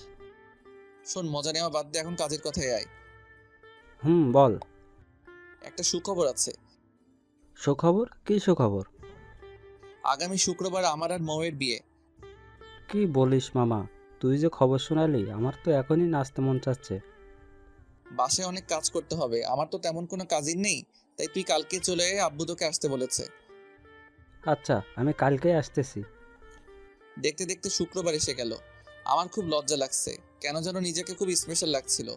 শোন, মজা নেওয়া বাদ দে, এখন কাজের কথায় আয়। বল। একটা সুখবর আছে। সুখবর? কি সুখবর? আগামী শুক্রবার আমার আর মৌয়ের বিয়ে। কি বলিস মামা, তুই যে খবর শোনালি আমার তো এখনই নাচতে মন চাচ্ছে। বাসায় অনেক কাজ করতে হবে, আমার তো তেমন কোনো কাজই নেই, তাই তুই কালকে চলে আয়, আব্বু তোকে আসতে বলেছে। আচ্ছা, আমি কালকেই আসতেছি। দেখতে দেখতে শুক্রবার এসে গেল। আমার খুব লজ্জা লাগছে, কেন যেন নিজেকে খুব স্পেশাল লাগছিল।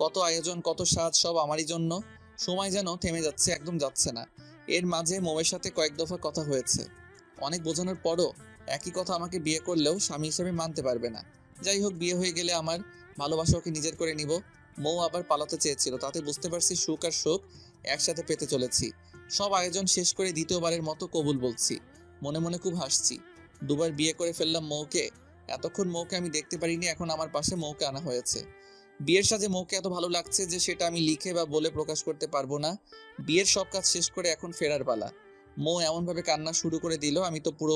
কত আয়োজন, কত স্বাদ, সব আমারই জন্য। সময় যেন থেমে যাচ্ছে, একদম যাচ্ছে না। এর মাঝে মৌয়ের সাথে কয়েক দফা কথা হয়েছে। অনেক বোঝানোর পরও একই কথা, আমাকে বিয়ে করলেও স্বামী হিসেবে মানতে পারবে না। যাই হোক, বিয়ে হয়ে গেলে আমার ভালোবাসা ওকে নিজের করে নিব। মৌ আবার পালাতে চেয়েছিল, তাতে বুঝতে পারছি সুখ আর শোক একসাথে পেতে চলেছি। সব আয়োজন শেষ করে দ্বিতীয়বারের মতো কবুল বলছি। মনে মনে খুব হাসছি। দুবার বিয়ে করে ফেললাম মৌকে। এতক্ষণ মৌকে আমি দেখতে পারিনি, এখন আমার পাশে মৌকে আনা হয়েছে। বিয়ের সাথে মৌকে এত ভালো লাগছে যে সেটা আমি লিখে বা বলে প্রকাশ করতে পারবো না। বিয়ের সব কাজ শেষ করে এখন ফেরার পালা। মৌ এমনভাবে কান্না শুরু করে দিল, আমি তো পুরো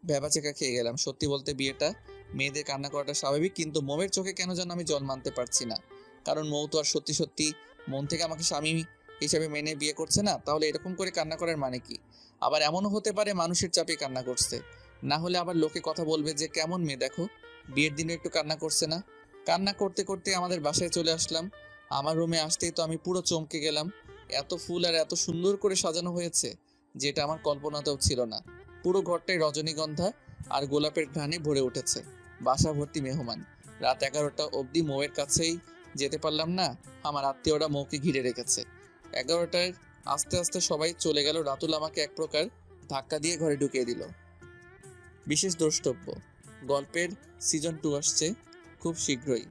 ভ্যাবাচেকা খেয়ে গেলাম। সত্যি বলতে বিয়েটা, মেয়েদের কান্না করাটা স্বাভাবিক, কিন্তু মৌয়ের চোখে কেন যেন আমি জল মানতে পারছি না। কারণ মৌ তো আর সত্যি সত্যি মন থেকে আমাকে স্বামী হিসেবে মেনে বিয়ে করছে না। তাহলে এরকম করে কান্না করার মানে কি? আবার এমনও হতে পারে মানুষের চাপে কান্না করছে, না হলে আবার লোকে কথা বলবে যে কেমন মেয়ে দেখো, বিয়ের দিনে একটু কান্না করছে না। কান্না করতে করতে আমাদের বাসায় চলে আসলাম। আমার রুমে আসতেই তো আমি পুরো চমকে গেলাম। এত ফুল আর এত সুন্দর করে সাজানো হয়েছে, যেটা আমার কল্পনাতেও ছিল না। পুরো ঘরটাই রজনীগন্ধা আর গোলাপের ঘ্রাণে ভরে উঠেছে। বাসা ভর্তি মেহমান। রাত 11টা অবধি মৌয়ের কাছেই যেতে পারলাম না, আমার আত্মীয়রা মৌকে ঘিরে রেখেছে। 11টায় আস্তে আস্তে সবাই চলে গেল। রাতুল আমাকে এক প্রকার ধাক্কা দিয়ে ঘরে ঢুকিয়ে দিল। বিশেষ দ্রষ্টব্য, গল্পের সিজন 2 আসছে খুব শীঘ্রই।